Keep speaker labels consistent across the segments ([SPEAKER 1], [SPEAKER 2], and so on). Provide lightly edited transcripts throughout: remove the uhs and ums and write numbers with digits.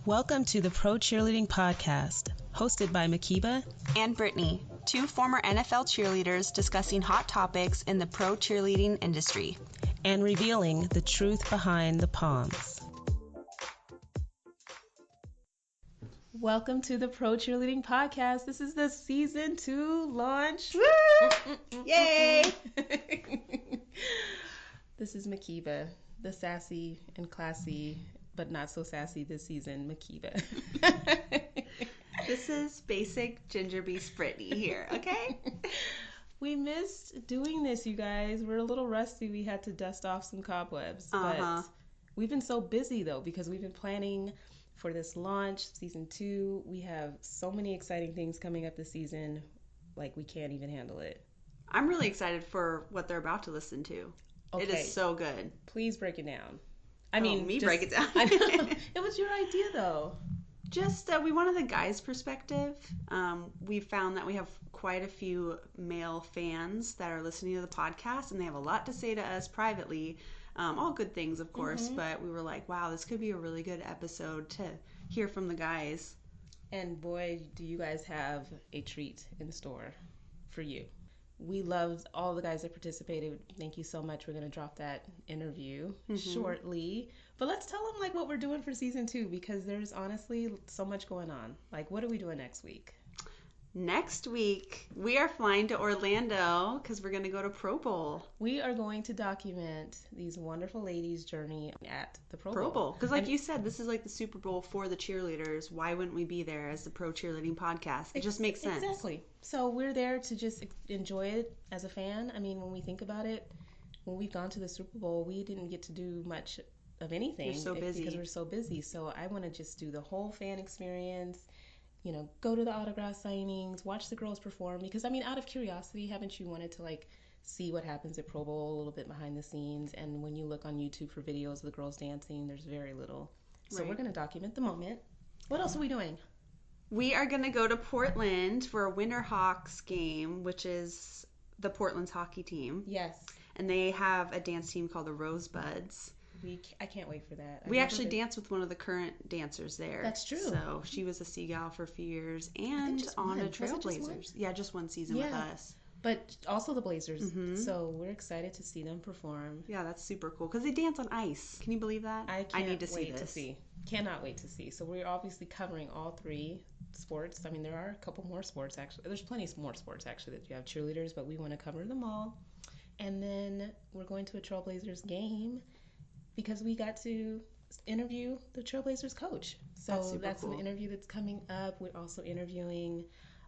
[SPEAKER 1] Welcome to the Pro Cheerleading Podcast, hosted by Makiba
[SPEAKER 2] and Brittany, two former NFL cheerleaders discussing hot topics in the pro cheerleading industry
[SPEAKER 1] and revealing the truth behind the Poms. Welcome to the Pro Cheerleading Podcast. This is the season 2 launch.
[SPEAKER 2] Woo! Yay!
[SPEAKER 1] This is Makiba, the sassy and classy, but not so sassy this season, Makiba.
[SPEAKER 2] This is basic Ginger Beast Brittany here, okay?
[SPEAKER 1] We missed doing this, you guys. We're a little rusty. We had to dust off some cobwebs. But we've been so busy, though, because we've been planning for this launch, season 2. We have so many exciting things coming up this season, like we can't even handle it.
[SPEAKER 2] I'm really excited for what they're about to listen to. Okay. It is so good.
[SPEAKER 1] Please break it down.
[SPEAKER 2] Break it down.
[SPEAKER 1] It was your idea, though.
[SPEAKER 2] Just, we wanted the guys' perspective. We found that we have quite a few male fans that are listening to the podcast, and they have a lot to say to us privately. All good things, of course, but we were like, wow, this could be a really good episode to hear from the guys.
[SPEAKER 1] And boy, do you guys have a treat in store for you. We loved all the guys that participated. Thank you so much. We're going to drop that interview shortly. But let's tell them what we're doing for season 2, because there's honestly so much going on. What are we doing next week?
[SPEAKER 2] Next week, we are flying to Orlando because we're going to go to Pro Bowl.
[SPEAKER 1] We are going to document these wonderful ladies' journey at the Pro
[SPEAKER 2] Bowl. Because you said, this is like the Super Bowl for the cheerleaders. Why wouldn't we be there as the Pro Cheerleading Podcast? It just makes sense.
[SPEAKER 1] Exactly. So we're there to just enjoy it as a fan. I mean, when we think about it, when we've gone to the Super Bowl, we didn't get to do much of anything.
[SPEAKER 2] We're so busy.
[SPEAKER 1] Because we're so busy. So I want to just do the whole fan experience. Go to the autograph signings, watch the girls perform. Because, out of curiosity, haven't you wanted to, see what happens at Pro Bowl a little bit behind the scenes? And when you look on YouTube for videos of the girls dancing, there's very little. So We're going to document the moment. What else are we doing?
[SPEAKER 2] We are going to go to Portland for a Winterhawks game, which is the Portland's hockey team.
[SPEAKER 1] Yes.
[SPEAKER 2] And they have a dance team called the Rosebuds.
[SPEAKER 1] I can't wait for that.
[SPEAKER 2] We actually danced with one of the current dancers there.
[SPEAKER 1] That's true.
[SPEAKER 2] So she was a Seagal for a few years and on a Trailblazers. Just one season with us.
[SPEAKER 1] But also the Blazers. So we're excited to see them perform.
[SPEAKER 2] Yeah, that's super cool because they dance on ice. Can you believe that?
[SPEAKER 1] I need to see this. Cannot wait to see. So we're obviously covering all 3 sports. There are a couple more sports actually. There's plenty more sports actually that you have cheerleaders, but we want to cover them all. And then we're going to a Trailblazers game, because we got to interview the Trailblazers coach. So that's cool. An interview that's coming up. We're also interviewing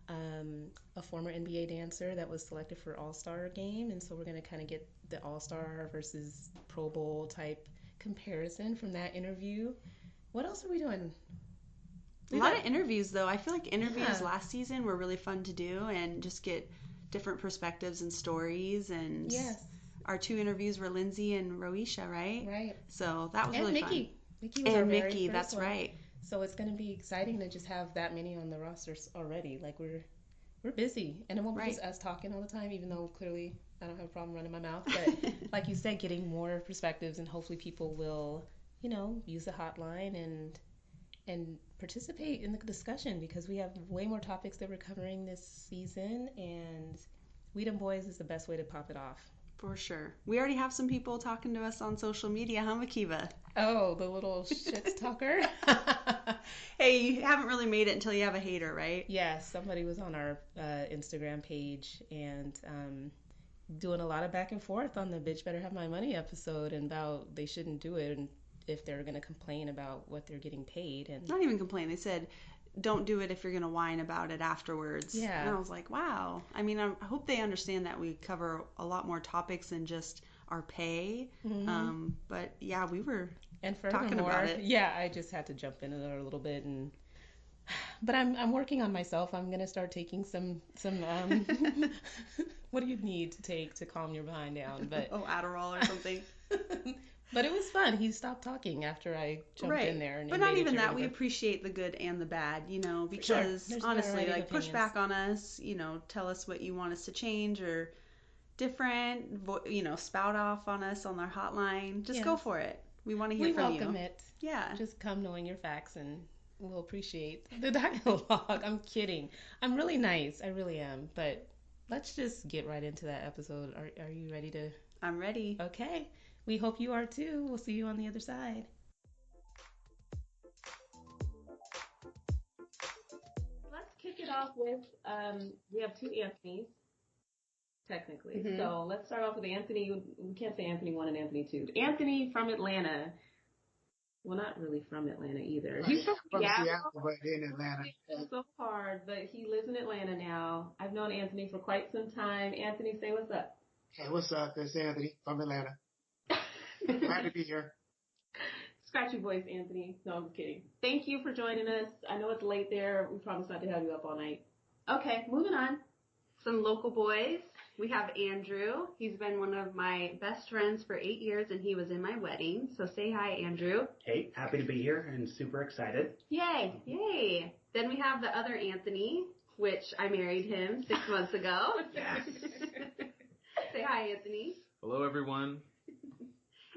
[SPEAKER 1] a former NBA dancer that was selected for All-Star game. And so we're going to kind of get the All-Star versus Pro Bowl type comparison from that interview. What else are we doing?
[SPEAKER 2] A lot of interviews, though. I feel like interviews last season were really fun to do and just get different perspectives and stories. And
[SPEAKER 1] yes.
[SPEAKER 2] Our 2 interviews were Lindsay and Roisha, right?
[SPEAKER 1] Right.
[SPEAKER 2] So that was really fun.
[SPEAKER 1] Mickey was our very
[SPEAKER 2] Mickey,
[SPEAKER 1] first
[SPEAKER 2] that's
[SPEAKER 1] one.
[SPEAKER 2] right.
[SPEAKER 1] So it's going to be exciting to just have that many on the rosters already. We're busy, and it won't be just us talking all the time. Even though clearly I don't have a problem running my mouth, but like you said, getting more perspectives, and hopefully people will, use the hotline and participate in the discussion, because we have way more topics that we're covering this season, and We Dem Boyz is the best way to pop it off.
[SPEAKER 2] For sure. We already have some people talking to us on social media, huh, Makiba?
[SPEAKER 1] Oh, the little shit talker.
[SPEAKER 2] Hey, you haven't really made it until you have a hater, right?
[SPEAKER 1] Yes, somebody was on our Instagram page and doing a lot of back and forth on the Bitch Better Have My Money episode, and about they shouldn't do it, and if they're going to complain about what they're getting paid. And
[SPEAKER 2] not even complain. They said, don't do it if you're going to whine about it afterwards.
[SPEAKER 1] Yeah.
[SPEAKER 2] And I was like, wow. I hope they understand that we cover a lot more topics than just our pay. Mm-hmm. But yeah, we were talking about it.
[SPEAKER 1] Yeah, I just had to jump in it a little bit, but I'm working on myself. I'm going to start taking some what do you need to take to calm your behind down? But
[SPEAKER 2] Adderall or something.
[SPEAKER 1] But it was fun. He stopped talking after I jumped in there.
[SPEAKER 2] But not even that. We appreciate the good and the bad, because honestly, push back on us, tell us what you want us to change or different, spout off on us on our hotline. Just go for it. We want to hear
[SPEAKER 1] We
[SPEAKER 2] from you.
[SPEAKER 1] welcome it.
[SPEAKER 2] Yeah.
[SPEAKER 1] Just come knowing your facts and we'll appreciate the dialogue. I'm kidding. I'm really nice. I really am. But let's just get right into that episode. Are you ready to?
[SPEAKER 2] I'm ready.
[SPEAKER 1] Okay. We hope you are too. We'll see you on the other side. Let's kick it off with we have two Anthonys, technically.
[SPEAKER 2] Mhm.
[SPEAKER 1] So let's start off with Anthony. We can't say Anthony 1 and Anthony 2. Anthony from Atlanta. Well, not really from Atlanta either. He's from
[SPEAKER 3] Seattle, but in Atlanta.
[SPEAKER 1] It's so hard, but he lives in Atlanta now. I've known Anthony for quite some time. Anthony, say what's up.
[SPEAKER 3] Hey, what's up? It's Anthony from Atlanta. Glad to be here.
[SPEAKER 1] Scratchy voice, Anthony. No, I'm just kidding. Thank you for joining us. I know it's late there. We promise not to have you up all night. Okay, moving on.
[SPEAKER 2] Some local boys. We have Andrew. He's been one of my best friends for 8 years, and he was in my wedding. So say hi, Andrew.
[SPEAKER 4] Hey, happy to be here and super excited.
[SPEAKER 2] Yay. Yay. Then we have the other Anthony, which I married him 6 months ago.
[SPEAKER 4] Yes.
[SPEAKER 2] Say hi, Anthony.
[SPEAKER 5] Hello, everyone.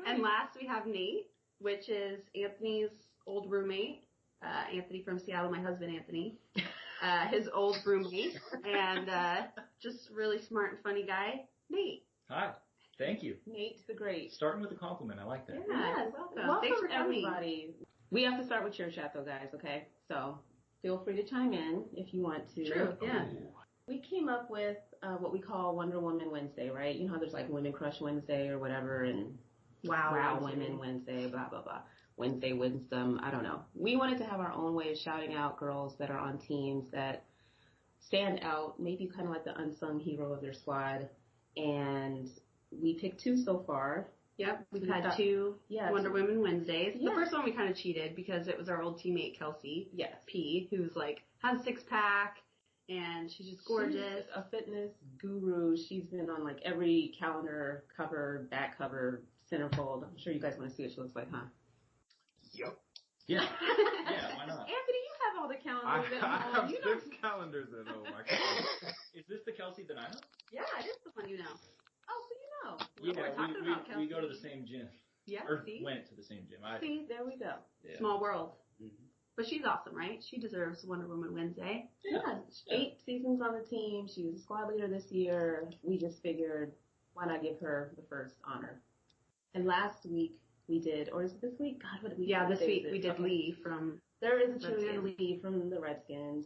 [SPEAKER 2] And last we have Nate, which is Anthony's old roommate. Anthony from Seattle, my husband Anthony. His old roommate. And just really smart and funny guy, Nate.
[SPEAKER 5] Hi. Thank you.
[SPEAKER 1] Nate the Great.
[SPEAKER 5] Starting with a compliment. I like that.
[SPEAKER 2] Yeah, welcome. Thanks for coming.
[SPEAKER 1] Everybody. We have to start with Cheer Chat, though, guys, okay? So feel free to chime in if you want to.
[SPEAKER 2] True, yeah.
[SPEAKER 1] We came up with what we call Wonder Woman Wednesday, right? You know how there's like Women Crush Wednesday or whatever, and Wow Women Wednesday, blah, blah, blah. Wednesday Wisdom, I don't know. We wanted to have our own way of shouting out girls that are on teams that stand out, maybe kind of like the unsung hero of their squad. And we picked 2 so far.
[SPEAKER 2] Yep, we've had 2 Wonder Women Wednesdays.
[SPEAKER 1] Yeah.
[SPEAKER 2] The first one we kind of cheated because it was our old teammate Kelsey
[SPEAKER 1] Yes.
[SPEAKER 2] P, who's like has a 6-pack and she's just gorgeous.
[SPEAKER 1] She's a fitness guru. She's been on like every calendar cover, back cover, centerfold. I'm sure you guys want to see what she looks like, huh?
[SPEAKER 3] Yep.
[SPEAKER 5] Yeah. Yeah, why not?
[SPEAKER 1] Anthony, you have all the calendars at
[SPEAKER 5] I
[SPEAKER 1] home.
[SPEAKER 5] have 6 calendars at home. Is this the Kelsey that I know?
[SPEAKER 2] Yeah, it is the one you know.
[SPEAKER 1] Oh, so you know.
[SPEAKER 2] We're talking about
[SPEAKER 5] we
[SPEAKER 2] Kelsey.
[SPEAKER 5] go to the same gym.
[SPEAKER 2] Yeah,
[SPEAKER 5] Or
[SPEAKER 2] see?
[SPEAKER 5] went to the same gym.
[SPEAKER 1] See, there we go.
[SPEAKER 5] Yeah.
[SPEAKER 2] Small world.
[SPEAKER 5] Mm-hmm.
[SPEAKER 2] But she's awesome, right? She deserves Wonder Woman Wednesday.
[SPEAKER 1] Yeah. 8 seasons on the team. She was a squad leader this year. We just figured, why not give her the first honor? And last week we did, or is it this week? God, what did we do?
[SPEAKER 2] Yeah, this week we did Lee from...
[SPEAKER 1] There is a cheerleader Lee from the Redskins.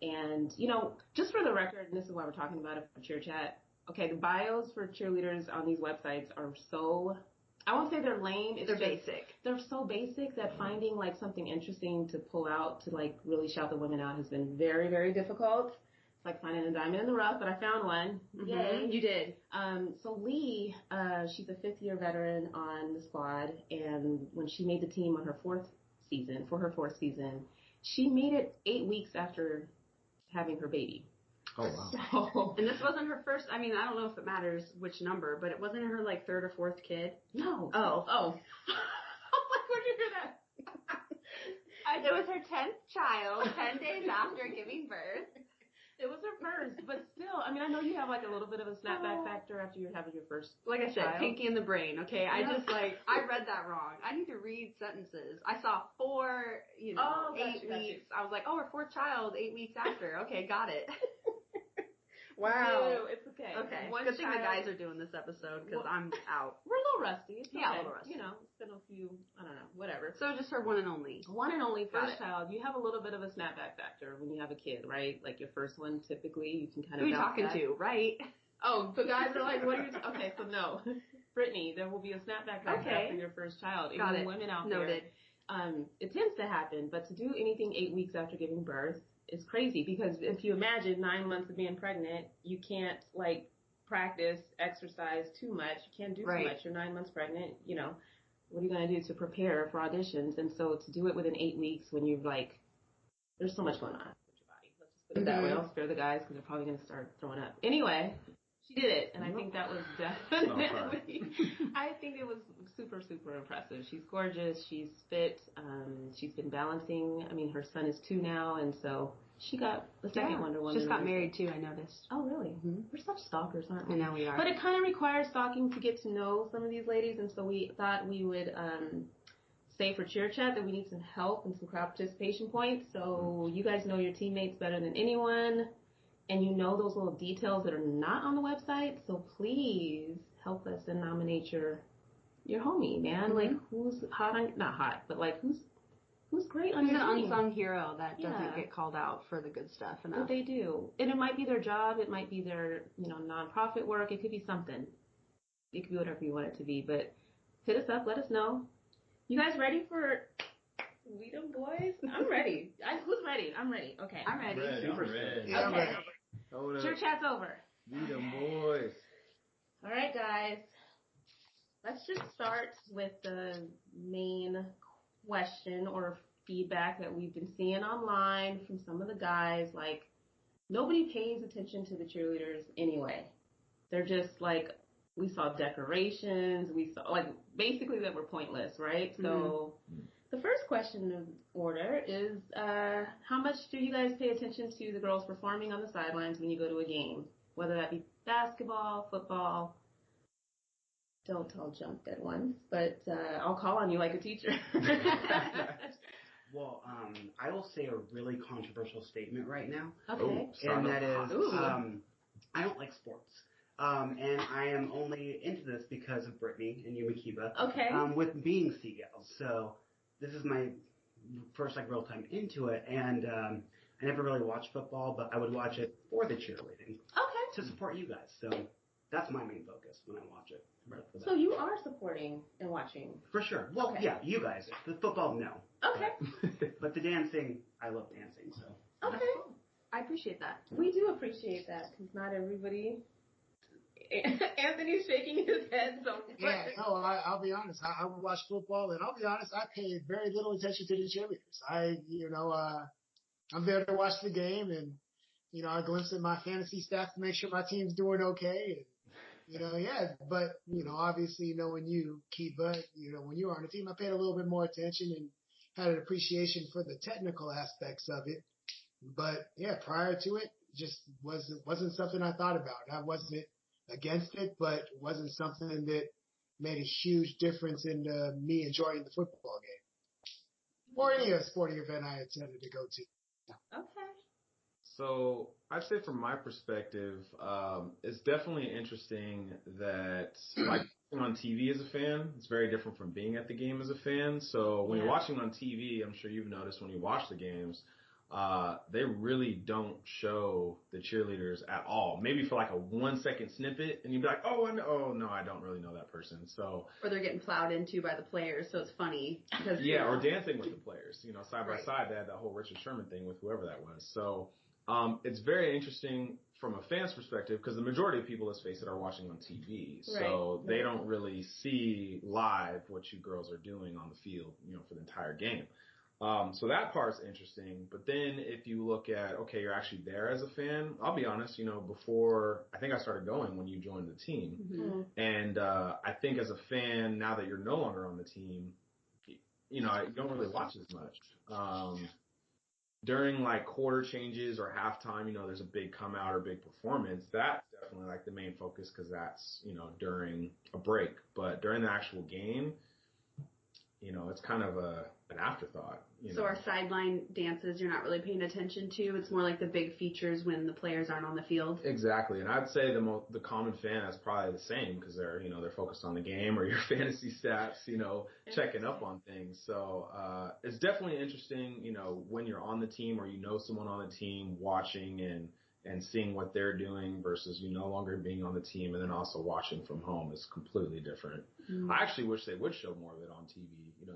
[SPEAKER 1] And, you know, just for the record, and this is why we're talking about it for Cheer Chat, okay, the bios for cheerleaders on these websites are so... I won't say they're lame.
[SPEAKER 2] They're basic.
[SPEAKER 1] They're so basic that finding like something interesting to pull out to like really shout the women out has been very, very difficult. It's like finding a diamond in the rough, but I found one.
[SPEAKER 2] Mm-hmm.
[SPEAKER 1] Yay.
[SPEAKER 2] You did.
[SPEAKER 1] So Lee, she's a 5th-year veteran on the squad, and when she made the team on her 4th season, she made it 8 weeks after having her baby.
[SPEAKER 5] Oh, wow.
[SPEAKER 1] So,
[SPEAKER 2] And this wasn't her first, I mean, I don't know if it matters which number, but it wasn't her like 3rd or 4th kid.
[SPEAKER 1] no.
[SPEAKER 2] Oh.
[SPEAKER 1] I'm like, where'd you hear that?
[SPEAKER 2] It was her 10th child, 10 days after giving birth.
[SPEAKER 1] It was her first, but still, I mean, I know you have like a little bit of a snapback factor after you're having your first
[SPEAKER 2] Like I said,
[SPEAKER 1] child.
[SPEAKER 2] pinky in the brain, okay? I
[SPEAKER 1] Yeah.
[SPEAKER 2] just I read that wrong. I need to read sentences. I saw 4,
[SPEAKER 1] Oh,
[SPEAKER 2] 8
[SPEAKER 1] gotcha.
[SPEAKER 2] weeks. I was like, oh, her 4th child, 8 weeks after. Okay, got it.
[SPEAKER 1] Ew, it's okay.
[SPEAKER 2] Okay.
[SPEAKER 1] One
[SPEAKER 2] Good thing the
[SPEAKER 1] child-
[SPEAKER 2] guys are doing this episode because
[SPEAKER 1] Well-
[SPEAKER 2] I'm out.
[SPEAKER 1] We're a little rusty. It's
[SPEAKER 2] Yeah, a
[SPEAKER 1] okay.
[SPEAKER 2] little rusty.
[SPEAKER 1] You know, it's been a few, I don't know, whatever.
[SPEAKER 2] So just her one and only.
[SPEAKER 1] One and only
[SPEAKER 2] Got
[SPEAKER 1] first
[SPEAKER 2] it.
[SPEAKER 1] child, you have a little bit of a snapback factor when you have a kid, right? Like your first one, typically, you can kind
[SPEAKER 2] Who
[SPEAKER 1] of
[SPEAKER 2] are you
[SPEAKER 1] bounce
[SPEAKER 2] talking
[SPEAKER 1] back.
[SPEAKER 2] to, right?
[SPEAKER 1] Oh, the guys are like, what are you, okay, so no. Brittany, there will be a snapback factor
[SPEAKER 2] Okay.
[SPEAKER 1] after your first child.
[SPEAKER 2] Got
[SPEAKER 1] Even
[SPEAKER 2] it.
[SPEAKER 1] women out
[SPEAKER 2] Noted.
[SPEAKER 1] there, it tends to happen, but to do anything 8 weeks after giving birth is crazy because if you imagine 9 months of being pregnant, you can't like practice, exercise too much. You can't do
[SPEAKER 2] Right.
[SPEAKER 1] too much. You're 9 months pregnant, you know. What are you going to do to prepare for auditions? And so to do it within 8 weeks when you're like, there's so much going on with your body. Let's just put it that way. I'll spare the guys because they're probably going to start throwing up. Anyway, She did it, and I think that was definitely.
[SPEAKER 5] Oh,
[SPEAKER 1] I think it was super, super impressive. She's gorgeous. She's fit. She's been balancing. I mean, her son is 2 now, and so she got the second Wonder Woman.
[SPEAKER 2] She just got married too. I noticed.
[SPEAKER 1] Oh, really?
[SPEAKER 2] Mm-hmm.
[SPEAKER 1] We're such stalkers, aren't we?
[SPEAKER 2] I know we are.
[SPEAKER 1] But it kind of requires stalking to get to know some of these ladies, and so we thought we would say for Cheer Chat that we need some help and some crowd participation points. So you guys know your teammates better than anyone. And you know those little details that are not on the website, so please help us and nominate your homie, man.
[SPEAKER 2] Mm-hmm.
[SPEAKER 1] Like who's hot on, not hot, but like who's great on
[SPEAKER 2] Who's
[SPEAKER 1] your
[SPEAKER 2] an
[SPEAKER 1] team.
[SPEAKER 2] unsung hero that doesn't get called out for the good stuff enough.
[SPEAKER 1] What they do, and it might be their job, it might be their nonprofit work, it could be something. It could be whatever you want it to be, but hit us up, let us know. You guys ready for We Them Boys? I'm ready. Who's ready? I'm ready. Okay.
[SPEAKER 2] I'm ready.
[SPEAKER 5] I'm ready.
[SPEAKER 3] Yeah,
[SPEAKER 1] Okay.
[SPEAKER 5] Hold up.
[SPEAKER 1] Cheer Chat's over.
[SPEAKER 5] We them boys.
[SPEAKER 1] All right, guys. Let's just start with the main question or feedback that we've been seeing online from some of the guys. Like, nobody pays attention to the cheerleaders anyway. They're just like, we saw decorations, we saw, like, basically that were pointless, right? Mm-hmm. So the first question of order is, how much do you guys pay attention to the girls performing on the sidelines when you go to a game? Whether that be basketball, football. Don't all jump at once, but I'll call on you like a teacher.
[SPEAKER 4] Well, I will say a really controversial statement right now.
[SPEAKER 1] Okay.
[SPEAKER 4] And that is, I don't like sports. And I am only into this because of Brittany and you, Makiba.
[SPEAKER 1] Okay.
[SPEAKER 4] With being Seagulls. So this is my first real time into it. And I never really watched football, but I would watch it for the cheerleading.
[SPEAKER 1] Okay.
[SPEAKER 4] To support you guys. So that's my main focus when I watch it. Right.
[SPEAKER 1] So you are supporting and watching?
[SPEAKER 4] For sure. Well, yeah, you guys. The football, no.
[SPEAKER 1] Okay.
[SPEAKER 4] But the dancing, I love dancing, so.
[SPEAKER 1] Okay.
[SPEAKER 2] I appreciate that.
[SPEAKER 1] We do appreciate that because not everybody. Anthony's shaking his head. So
[SPEAKER 3] yeah, no, I'll be honest. I watch football, and I'll be honest. I pay very little attention to the cheerleaders. I'm there to watch the game, and I glimpse at my fantasy stats to make sure my team's doing okay. And, but obviously, when you keep, when you were on the team, I paid a little bit more attention and had an appreciation for the technical aspects of it. But yeah, prior to it, just wasn't something I thought about. I wasn't against it, but wasn't something that made a huge difference in me enjoying the football game or any sporting event I intended to go to.
[SPEAKER 1] Okay.
[SPEAKER 5] So I'd say from my perspective, it's definitely interesting that like on TV as a fan, it's very different from being at the game as a fan. So when you're watching on TV, I'm sure you've noticed when you watch the games, they really don't show the cheerleaders at all. Maybe for like a 1 second snippet, and you'd be like, oh no, I don't really know that person. So
[SPEAKER 2] or they're getting plowed into by the players, so it's funny. Because,
[SPEAKER 5] or dancing with the players, side by side. They had that whole Richard Sherman thing with whoever that was. So it's very interesting from a fan's perspective because the majority of people, let's face it, are watching on TV. So they don't really see live what you girls are doing on the field, for the entire game. So that part's interesting. But then if you look at, okay, you're actually there as a fan, I'll be honest, before I think I started going when you joined the team. Mm-hmm. And I think as a fan, now that you're no longer on the team, you don't really watch as much. During like quarter changes or halftime, there's a big come out or big performance. That's definitely like the main focus because that's, during a break. But during the actual game, it's kind of an afterthought.
[SPEAKER 2] So our sideline dances you're not really paying attention to. It's more like the big features when the players aren't on the field.
[SPEAKER 5] Exactly, and I'd say the common fan is probably the same because they're focused on the game or your fantasy stats, checking up on things. So it's definitely interesting, when you're on the team or someone on the team watching and seeing what they're doing versus you no longer being on the team and then also watching from home is completely different. Mm-hmm. I actually wish they would show more of it on TV,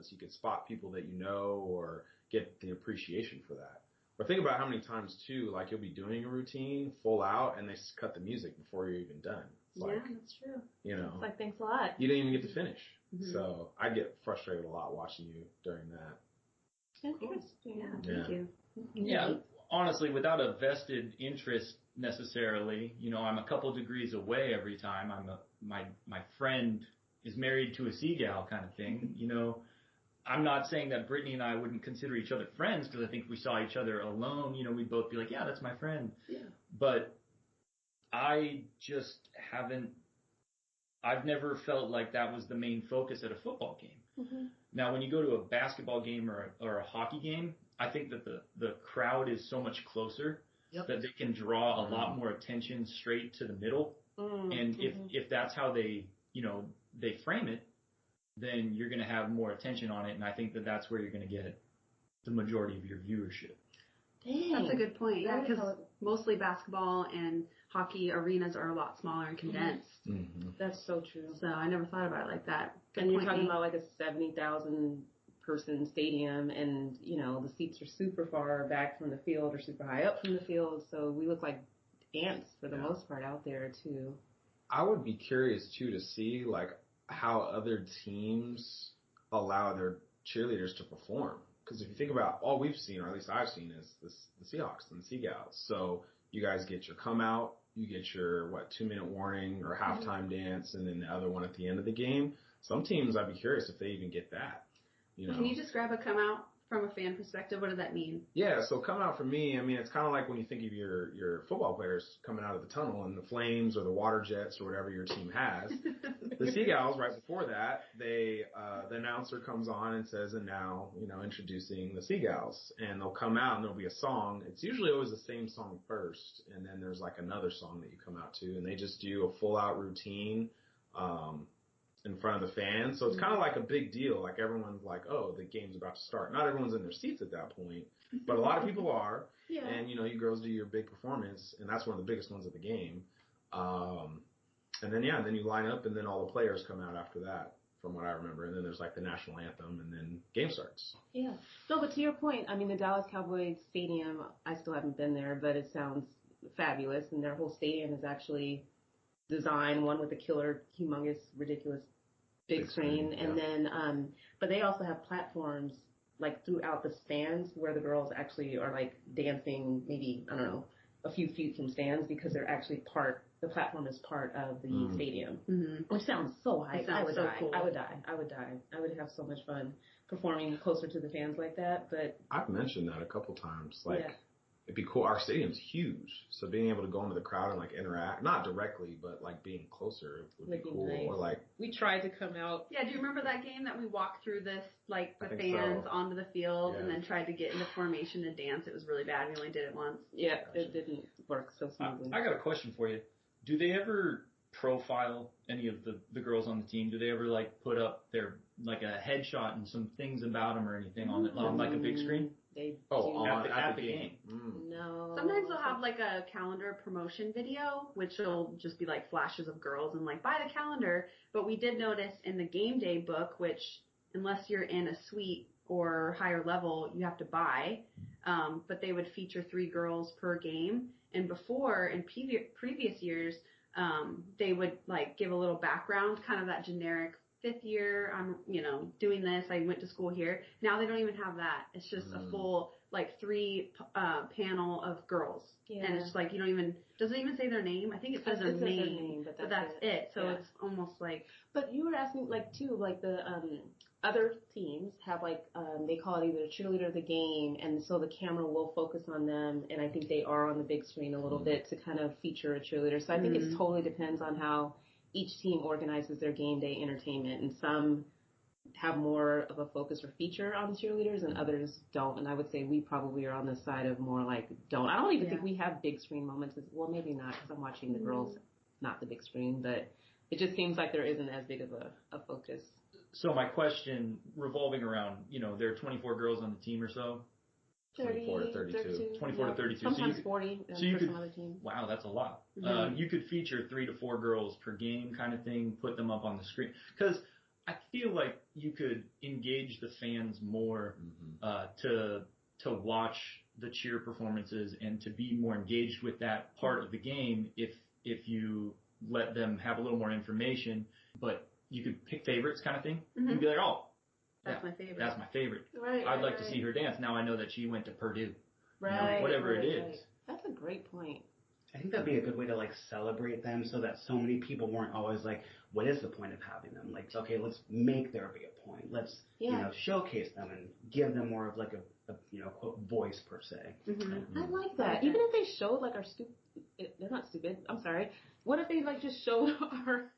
[SPEAKER 5] so you could spot people that or get the appreciation for that. But think about how many times, too, like you'll be doing a routine full out and they cut the music before you're even done. It's like,
[SPEAKER 1] that's true.
[SPEAKER 5] It's
[SPEAKER 1] like, thanks a lot.
[SPEAKER 5] You didn't even get to finish. Mm-hmm. So I get frustrated a lot watching you during that.
[SPEAKER 1] Interesting.
[SPEAKER 2] Yeah, thank you.
[SPEAKER 6] Yeah, honestly, without a vested interest necessarily. You know, I'm a couple degrees away every time. My friend is married to a seagull kind of thing. You know, I'm not saying that Brittany and I wouldn't consider each other friends, because I think if we saw each other alone, you know, we'd both be like, yeah, that's my friend.
[SPEAKER 2] Yeah.
[SPEAKER 6] But I just I've never felt like that was the main focus at a football game.
[SPEAKER 1] Mm-hmm.
[SPEAKER 6] Now, when you go to a basketball game or a hockey game, I think that the crowd is so much closer that they can draw a lot more attention straight to the middle. And if that's how they frame it, then you're going to have more attention on it. And I think that that's where you're going to get the majority of your viewership.
[SPEAKER 1] Dang.
[SPEAKER 2] That's a good point. Yeah, because mostly basketball and hockey arenas are a lot smaller and condensed.
[SPEAKER 6] Mm-hmm.
[SPEAKER 1] That's so true.
[SPEAKER 2] So I never thought about it like that. Good
[SPEAKER 1] and you're
[SPEAKER 2] point,
[SPEAKER 1] talking
[SPEAKER 2] Nate.
[SPEAKER 1] about like a 70,000 person stadium, and you know the seats are super far back from the field or super high up from the field, so we look like ants for the most part out there too.
[SPEAKER 5] I would be curious too to see like how other teams allow their cheerleaders to perform. Because if you think about all we've seen, or at least I've seen, is the Seahawks and the Seagulls. So you guys get your come out, you get your 2-minute warning or halftime dance, and then the other one at the end of the game. Some teams, I'd be curious if they even get that. You know?
[SPEAKER 2] Can you describe a come out from a fan perspective? What does that mean?
[SPEAKER 5] Yeah, so coming out for me, I mean, it's kind of like when you think of your football players coming out of the tunnel and the Flames or the Water Jets or whatever your team has. The Seagulls, right before that, the announcer comes on and says, and now, introducing the Seagulls. And they'll come out and there'll be a song. It's usually always the same song first, and then there's like another song that you come out to, and they just do a full-out routine in front of the fans. So it's kind of like a big deal. Like everyone's like, oh, the game's about to start. Not everyone's in their seats at that point, but a lot of people are.
[SPEAKER 1] Yeah.
[SPEAKER 5] And, you girls do your big performance, and that's one of the biggest ones of the game. And then you line up, and then all the players come out after that, from what I remember. And then there's like the national anthem, and then game starts.
[SPEAKER 1] Yeah. No, but to your point, I mean, the Dallas Cowboys stadium, I still haven't been there, but it sounds fabulous. And their whole stadium is actually designed, one with a killer, humongous, ridiculous big screen. And then, but they also have platforms like throughout the stands where the girls actually are like dancing, maybe, I don't know, a few feet from stands, because they're actually the platform is part of the stadium, which sounds so hype. I would die. Cool. I would die. I would have so much fun performing closer to the fans like that. But
[SPEAKER 5] I've mentioned that a couple times. It'd be cool. Our stadium's huge, so being able to go into the crowd and like interact, not directly, but like being closer would be cool.
[SPEAKER 1] Nice.
[SPEAKER 5] Or like
[SPEAKER 1] we tried to come out.
[SPEAKER 2] Yeah, do you remember that game that we walked through the fans onto the field and then tried to get into formation to dance? It was really bad. We only did it once.
[SPEAKER 1] Yeah, it didn't work so smoothly.
[SPEAKER 6] I got a question for you. Do they ever profile any of the girls on the team? Do they ever like put up their like a headshot and some things about them or anything on like a big screen?
[SPEAKER 1] They
[SPEAKER 6] at the game.
[SPEAKER 1] No.
[SPEAKER 2] Sometimes they'll have like a calendar promotion video, which will just be like flashes of girls and like buy the calendar. But we did notice in the game day book, which unless you're in a suite or higher level, you have to buy. But they would feature 3 girls per game. And before, in previous years, they would like give a little background, kind of that generic 5th year, I'm, doing this, I went to school here. Now they don't even have that. It's just a full, like, 3 panel of girls. Yeah. And it's like, doesn't even say their name. I think it says their name, but that's it. So it's almost like.
[SPEAKER 1] But you were asking, like, too, like, the other teams have, like, they call it either cheerleader of the game, and so the camera will focus on them, and I think they are on the big screen a little bit to kind of feature a cheerleader. So I think it totally depends on how each team organizes their game day entertainment, and some have more of a focus or feature on cheerleaders and others don't. And I would say we probably are on the side of more like don't. I don't even think we have big screen moments. Well, maybe not, because I'm watching the girls, not the big screen, but it just seems like there isn't as big of a focus.
[SPEAKER 6] So my question revolving around, there are 24 girls on the team or so.
[SPEAKER 5] 24 to 32.
[SPEAKER 6] 24 to 32.
[SPEAKER 1] Sometimes 40 for some other teams.
[SPEAKER 6] Wow, that's a lot. You could feature 3 to 4 girls per game kind of thing, put them up on the screen. Because I feel like you could engage the fans more to watch the cheer performances and to be more engaged with that part of the game if you let them have a little more information. But you could pick favorites kind of thing. You'd be like, oh,
[SPEAKER 2] that's my favorite.
[SPEAKER 6] That's my favorite.
[SPEAKER 1] Right,
[SPEAKER 6] I'd like to see her dance. Now I know that she went to Purdue.
[SPEAKER 1] Right.
[SPEAKER 6] Whatever it is.
[SPEAKER 1] That's a great point.
[SPEAKER 4] I think that'd be a good way to like celebrate them so that so many people weren't always like, what is the point of having them? Like, okay, let's make there be a point. Let's, showcase them and give them more of like a quote, voice per se.
[SPEAKER 7] Mm-hmm. I like that. Even if they showed like our stupid, they're not stupid, I'm sorry. What if they like just showed our,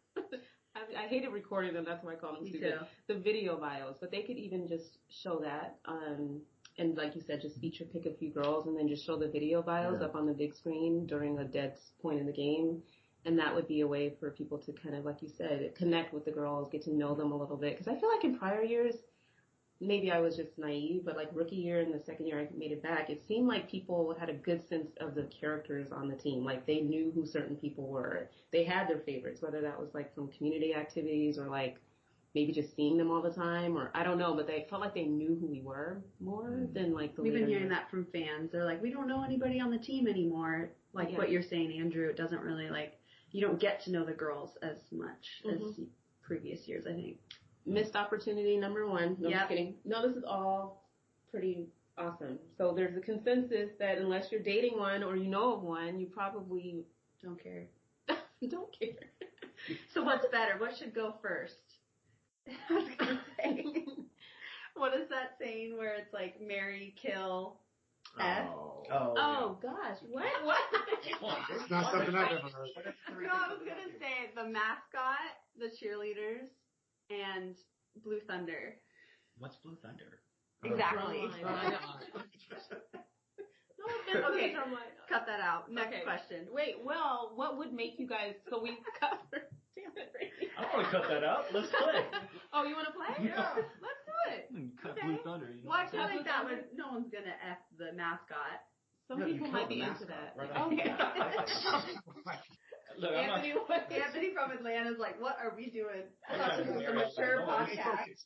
[SPEAKER 7] I hated recording them, that's why I call them stupid. The video bios, but they could even just show that, and like you said, just feature pick a few girls and then just show the video bios up on the big screen during a dead point in the game. And that would be a way for people to kind of, like you said, connect with the girls, get to know them a little bit. Because I feel like in prior years, maybe I was just naive, but like rookie year and the second year I made it back, it seemed like people had a good sense of the characters on the team. Like they knew who certain people were. They had their favorites, whether that was like from community activities or like maybe just seeing them all the time, or I don't know, but they felt like they knew who we were more than like the
[SPEAKER 2] We've been hearing
[SPEAKER 7] years.
[SPEAKER 2] that from fans. They're like, we don't know anybody on the team anymore. Like what you're saying, Andrew, it doesn't really like, you don't get to know the girls as much as previous years, I think.
[SPEAKER 7] Missed opportunity number one. No, just kidding. No, this is all pretty awesome. So there's a consensus that unless you're dating one or you know of one, you probably
[SPEAKER 2] don't care.
[SPEAKER 7] Don't care.
[SPEAKER 2] So what's better? What should go first? I was gonna say, what is that saying where it's like marry, kill, F?
[SPEAKER 7] Oh gosh, what?
[SPEAKER 3] It's not something I've ever heard.
[SPEAKER 2] No, I was gonna say the mascot, the cheerleaders, and Blue Thunder.
[SPEAKER 6] What's Blue Thunder?
[SPEAKER 2] Exactly. Okay, cut that out. Next question.
[SPEAKER 7] Wait, well, what would make you guys? So we covered. Damn it, Brady.
[SPEAKER 6] I don't want to cut that out. Let's play.
[SPEAKER 7] Oh, you want to play?
[SPEAKER 3] Yeah.
[SPEAKER 7] Let's do it.
[SPEAKER 6] Cut Blue Thunder.
[SPEAKER 2] Well, I feel like that would. No one's gonna F the mascot.
[SPEAKER 7] Some people might be into that.
[SPEAKER 6] Right
[SPEAKER 7] okay.
[SPEAKER 6] Look,
[SPEAKER 2] Anthony from Atlanta's like, what are we doing? I thought this was a mature podcast.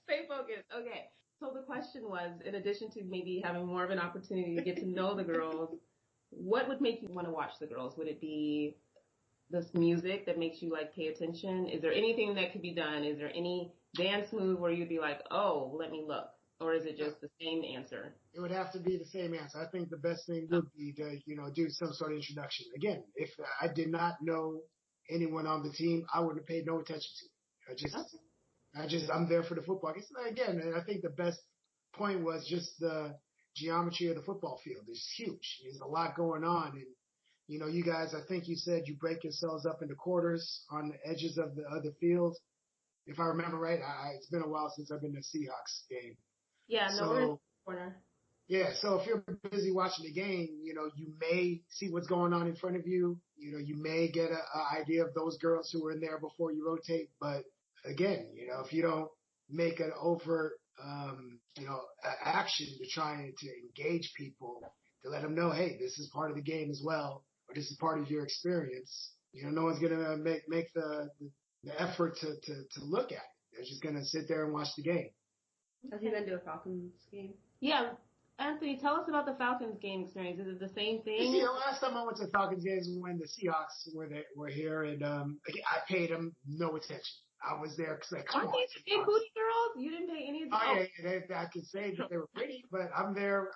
[SPEAKER 7] Stay focused. Okay. So the question was, in addition to maybe having more of an opportunity to get to know the girls, what would make you want to watch the girls? Would it be this music that makes you like pay attention? Is there anything that could be done? Is there any dance move where you'd be like, oh, let me look? Or is it just the same answer?
[SPEAKER 3] It would have to be the same answer. I think the best thing would be to, do some sort of introduction. Again, if I did not know anyone on the team, I wouldn't have paid no attention to it. I'm there for the football. I guess, again, and I think the best point was just the geometry of the football field. It's huge. There's a lot going on. And, you guys, I think you said you break yourselves up into quarters on the edges of the field. If I remember right, it's been a while since I've been to a Seahawks game.
[SPEAKER 7] Yeah, no, we're in the corner.
[SPEAKER 3] Yeah, so if you're busy watching the game, you may see what's going on in front of you. You may get an idea of those girls who were in there before you rotate. But again, if you don't make an overt, action to try to engage people, to let them know, hey, this is part of the game as well, or this is part of your experience, no one's going to make the effort to look at it. They're just going to sit there and watch the game.
[SPEAKER 2] Has he been to a Falcons game?
[SPEAKER 7] Yeah. Anthony, tell us about the Falcons game experience. Is it the same thing?
[SPEAKER 3] The last time I went to the Falcons games was when the Seahawks were here, and I paid them no attention. I was there because come on.
[SPEAKER 7] Aren't these big booty girls? You didn't pay any attention.
[SPEAKER 3] Oh, yeah, I could say that they were pretty, but I'm there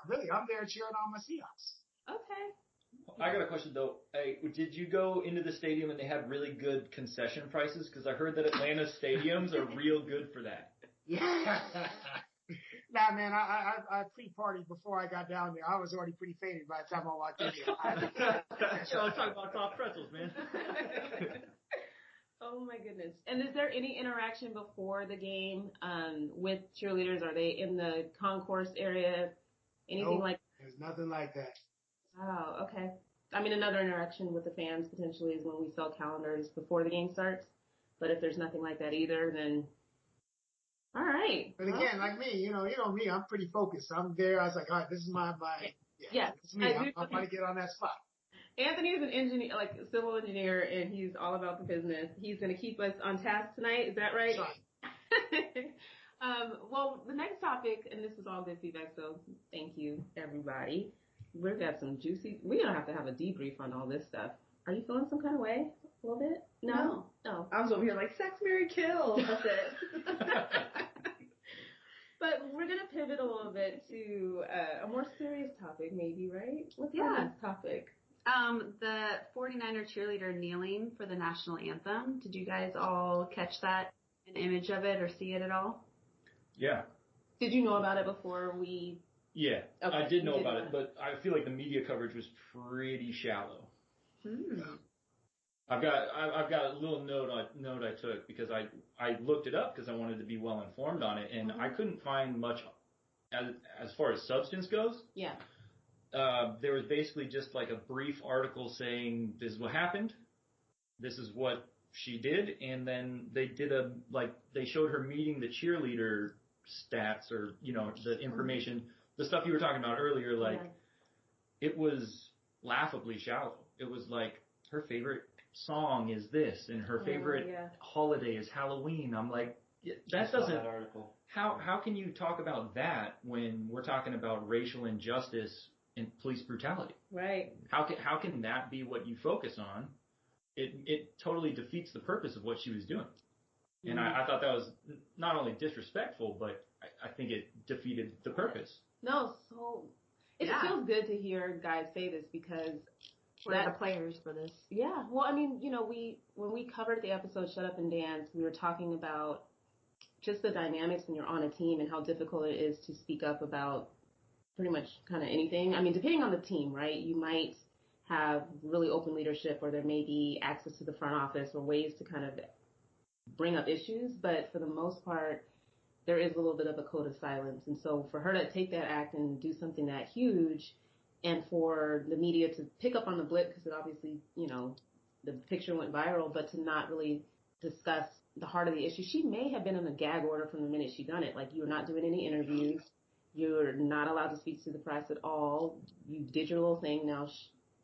[SPEAKER 3] cheering on my Seahawks.
[SPEAKER 7] Okay.
[SPEAKER 6] I got a question though. Hey, did you go into the stadium and they had really good concession prices? Because I heard that Atlanta stadiums are real good for that.
[SPEAKER 3] Yeah. Nah, man, I pre-partied before I got down there. I was already pretty faded by the time I walked in there.
[SPEAKER 6] I'm talking about soft pretzels, man.
[SPEAKER 7] Oh my goodness. And is there any interaction before the game with cheerleaders? Are they in the concourse area? Anything like that?
[SPEAKER 3] There's nothing like that.
[SPEAKER 7] Oh, okay. I mean, another interaction with the fans potentially is when we sell calendars before the game starts. But if there's nothing like that either, then all right.
[SPEAKER 3] But again, like me, you know me, I'm pretty focused. I'm there. I was like, all right, this is my
[SPEAKER 7] yeah,
[SPEAKER 3] it's me. I'm about to get on that spot.
[SPEAKER 7] Anthony is an engineer, like a civil engineer, and he's all about the business. He's going to keep us on task tonight. Is that right? Well, the next topic, and this is all good feedback, so thank you, everybody. We've got some juicy, we're going to have a debrief on all this stuff. Are you feeling some kind of way? A little bit? No.
[SPEAKER 2] I was over here like, sex, marry, kill. That's it.
[SPEAKER 7] But we're going to pivot a little bit to a more serious topic, maybe, right? What's our next topic?
[SPEAKER 2] The 49er cheerleader kneeling for the national anthem. Did you guys all catch that, an image of it, or see it at all?
[SPEAKER 6] Yeah.
[SPEAKER 7] Did you know about it before we?
[SPEAKER 6] Yeah,
[SPEAKER 7] Okay.
[SPEAKER 6] I did know about it, but I feel like the media coverage was pretty shallow. I've got a little note I took because I looked it up because I wanted to be well informed on it, and I couldn't find much as far as substance goes.
[SPEAKER 7] Yeah.
[SPEAKER 6] There was basically just like a brief article saying this is what happened, this is what she did, and then they showed her meeting the cheerleader stats or the information, the stuff you were talking about earlier. It was laughably shallow. It was like her favorite song is this, and her favorite holiday is Halloween. I'm like, that doesn't.
[SPEAKER 4] That article.
[SPEAKER 6] How can you talk about that when we're talking about racial injustice and police brutality?
[SPEAKER 7] Right.
[SPEAKER 6] How can that be what you focus on? It totally defeats the purpose of what she was doing. And I thought that was not only disrespectful, but I think it defeated the purpose.
[SPEAKER 7] No, so it feels good to hear guys say this because
[SPEAKER 2] we're the players for this.
[SPEAKER 7] Yeah. Well, I mean, when we covered the episode Shut Up and Dance, we were talking about just the dynamics when you're on a team and how difficult it is to speak up about pretty much kind of anything. I mean, depending on the team, right? You might have really open leadership, or there may be access to the front office or ways to kind of bring up issues, but for the most part, there is a little bit of a code of silence. And so for her to take that act and do something that huge, and for the media to pick up on the blip, because it obviously, the picture went viral, but to not really discuss the heart of the issue. She may have been in a gag order from the minute she done it. Like, you're not doing any interviews. You're not allowed to speak to the press at all. You did your little thing. Now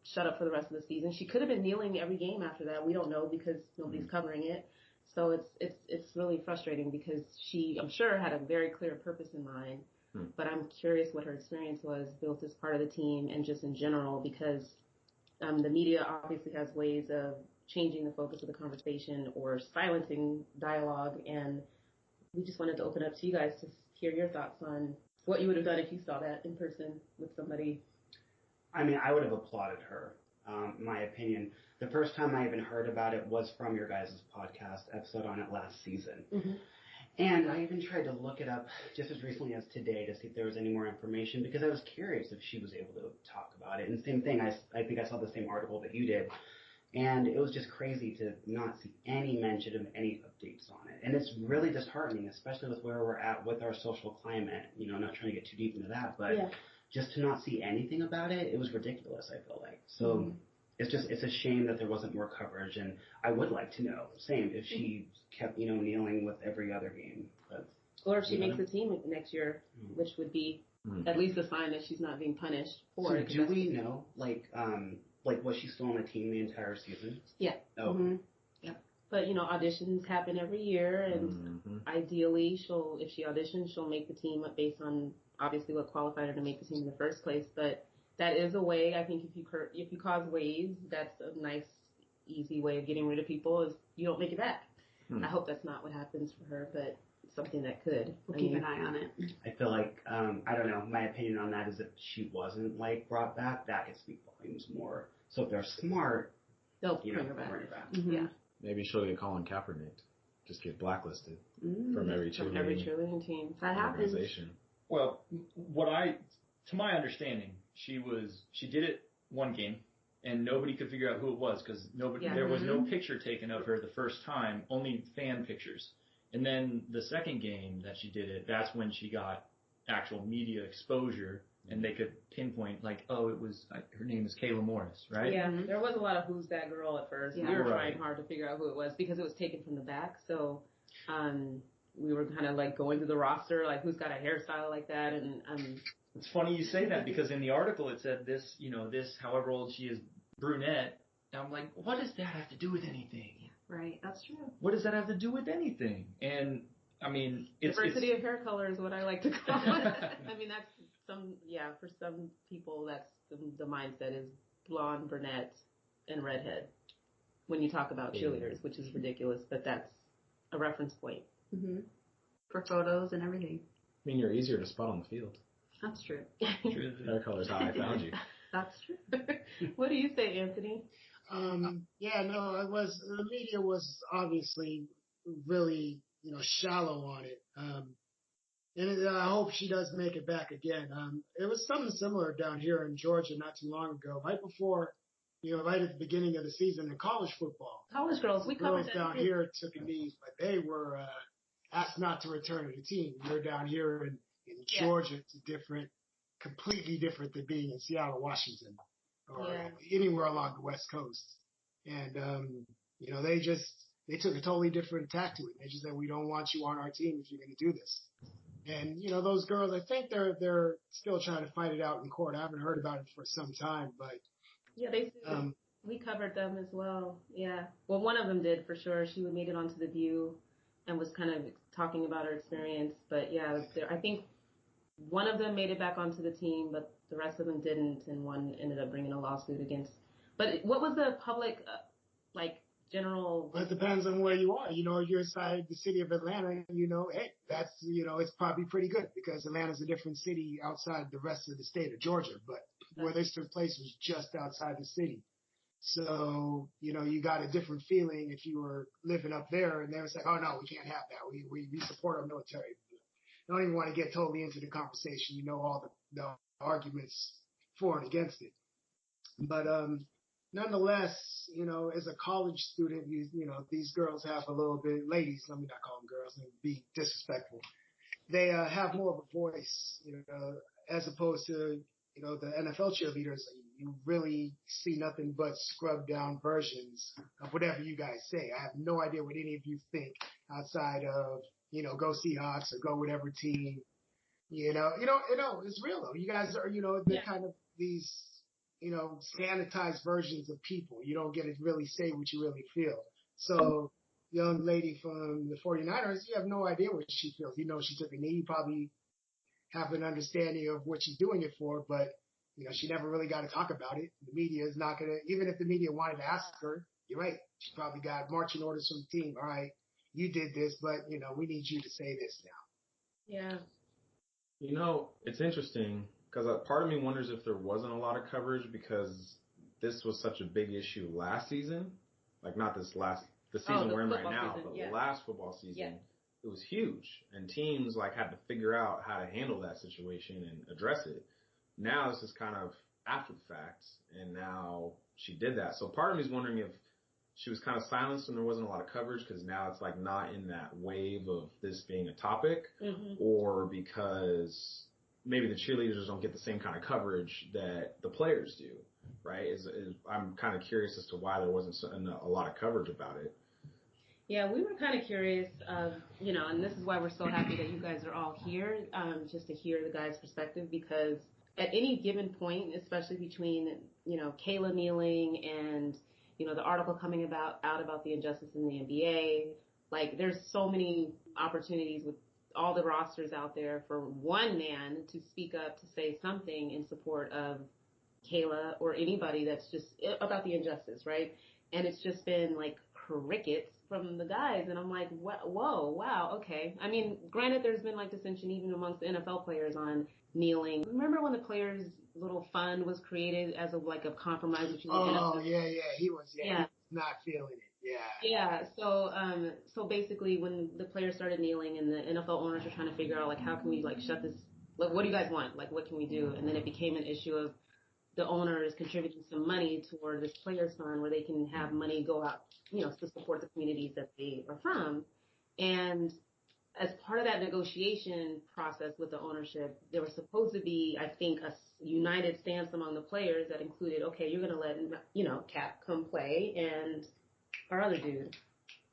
[SPEAKER 7] shut up for the rest of the season. She could have been kneeling every game after that. We don't know because nobody's covering it. So it's really frustrating because she, I'm sure, had a very clear purpose in mind. But I'm curious what her experience was built as part of the team and just in general, because the media obviously has ways of changing the focus of the conversation or silencing dialogue. And we just wanted to open up to you guys to hear your thoughts on what you would have done if you saw that in person with somebody.
[SPEAKER 4] I mean, I would have applauded her. In my opinion, the first time I even heard about it was from your guys' podcast episode on it last season. And I even tried to look it up just as recently as today to see if there was any more information, because I was curious if she was able to talk about it. And same thing, I think I saw the same article that you did. And it was just crazy to not see any mention of any updates on it. And it's really disheartening, especially with where we're at with our social climate. I'm not trying to get too deep into that, but just to not see anything about it, it was ridiculous, I feel like. So it's a shame that there wasn't more coverage, and I would like to know, if she kept, kneeling with every other game. But,
[SPEAKER 7] or if she makes the team next year, which would be at least a sign that she's not being punished for it.
[SPEAKER 4] Do we know, was she still on the team the entire season?
[SPEAKER 7] Yeah.
[SPEAKER 4] Oh.
[SPEAKER 7] Yeah. But, auditions happen every year, and ideally if she auditions, she'll make the team based on obviously what qualified her to make the team in the first place. But that is a way, I think, if you cause waves, that's a nice, easy way of getting rid of people, is you don't make it back. I hope that's not what happens for her, but it's something that could.
[SPEAKER 2] We'll keep an eye on it.
[SPEAKER 4] I feel like, I don't know, my opinion on that is if she wasn't, brought back, that could speak volumes more. So if they're smart,
[SPEAKER 7] they'll bring her back.
[SPEAKER 2] Yeah.
[SPEAKER 5] Maybe she'll get Colin Kaepernick. Just get blacklisted from every cheerleading
[SPEAKER 7] team.
[SPEAKER 2] That happens.
[SPEAKER 6] Well, to my understanding, she did it one game, and nobody could figure out who it was because there was no picture taken of her the first time, only fan pictures. And then the second game that she did it, that's when she got actual media exposure, and they could pinpoint her name is Kayla Morris, right?
[SPEAKER 7] Yeah, there was a lot of who's that girl at first.
[SPEAKER 2] Yeah.
[SPEAKER 7] We were trying hard to figure out who it was because it was taken from the back. So we were kind of going through the roster, who's got a hairstyle like that, and
[SPEAKER 6] it's funny you say that because in the article it said this, however old she is, brunette. And I'm like, what does that have to do with anything?
[SPEAKER 2] Right, that's true.
[SPEAKER 6] What does that have to do with anything? And I mean,
[SPEAKER 7] diversity of hair color is what I like to call it. I mean, that's for some people, that's the mindset is blonde, brunette, and redhead when you talk about cheerleaders, which is ridiculous, but that's a reference point.
[SPEAKER 2] For photos and everything.
[SPEAKER 5] I mean, you're easier to spot on the field.
[SPEAKER 2] That's true.
[SPEAKER 5] Hair color's how I found you.
[SPEAKER 7] That's true. What do you say, Anthony?
[SPEAKER 3] The media was obviously really, shallow on it. I hope she does make it back again. It was something similar down here in Georgia not too long ago, right before, right at the beginning of the season in college football.
[SPEAKER 7] College girls, we covered
[SPEAKER 3] girls down here took a knee, but they were asked not to return to the team. You're down here in Georgia. It's completely different than being in Seattle, Washington, or anywhere along the West Coast. And they took a totally different tack to it. They just said, "We don't want you on our team if you're going to do this." And those girls, I think they're still trying to fight it out in court. I haven't heard about it for some time, but
[SPEAKER 7] we covered them as well. Yeah. Well, one of them did for sure. She made it onto The View and was kind of talking about her experience. But yeah, I think one of them made it back onto the team, but the rest of them didn't, and one ended up bringing a lawsuit against. But what was the public general?
[SPEAKER 3] Well, it depends on where you are. You're inside the city of Atlanta, hey, that's, it's probably pretty good because Atlanta's a different city outside the rest of the state of Georgia. But where this took place was just outside the city. So, you got a different feeling if you were living up there and they were like, oh, no, we can't have that. We support our military. I don't even want to get totally into the conversation. All the arguments for and against it. But, nonetheless, as a college student, these girls have a little bit, ladies, let me not call them girls and be disrespectful. They have more of a voice, as opposed to, the NFL cheerleaders. You really see nothing but scrubbed down versions of whatever you guys say. I have no idea what any of you think outside of, go Seahawks or go whatever team. It's real though. You guys are, they're kind of these, sanitized versions of people. You don't get to really say what you really feel. So, young lady from the 49ers, you have no idea what she feels. She took a knee. You probably have an understanding of what she's doing it for, but, she never really got to talk about it. The media is not going to, even if the media wanted to ask her, you're right. She probably got marching orders from the team. All right, you did this, but, we need you to say this now.
[SPEAKER 7] Yeah.
[SPEAKER 5] It's interesting because part of me wonders if there wasn't a lot of coverage because this was such a big issue last season. Like not the season we're in right now, but the last football season, it was huge. And teams had to figure out how to handle that situation and address it. Now this is kind of after the fact, and now she did that. So part of me is wondering if she was kind of silenced and there wasn't a lot of coverage because now it's not in that wave of this being a topic, or because maybe the cheerleaders don't get the same kind of coverage that the players do, right? I'm kind of curious as to why there wasn't a lot of coverage about it.
[SPEAKER 7] Yeah, we were kind of curious, and this is why we're so happy that you guys are all here, just to hear the guys' perspective, because at any given point, especially between, Kayla kneeling and, the article coming out about the injustice in the NBA, there's so many opportunities with all the rosters out there for one man to speak up, to say something in support of Kayla or anybody that's just about the injustice, right? And it's just been crickets from the guys, and I'm like, whoa, wow, okay. I mean, granted, there's been dissension even amongst the NFL players on kneeling. Remember when the players' little fund was created as a compromise between the NFL?
[SPEAKER 3] He was not feeling it.
[SPEAKER 7] Yeah. So basically, when the players started kneeling and the NFL owners were trying to figure out how can we shut this? What do you guys want? What can we do? And then it became an issue of the owners contributing some money toward this players fund where they can have money go out, to support the communities that they are from. And as part of that negotiation process with the ownership, there was supposed to be, I think, a united stance among the players that included, okay, you're going to let, Cap come play and our other dude.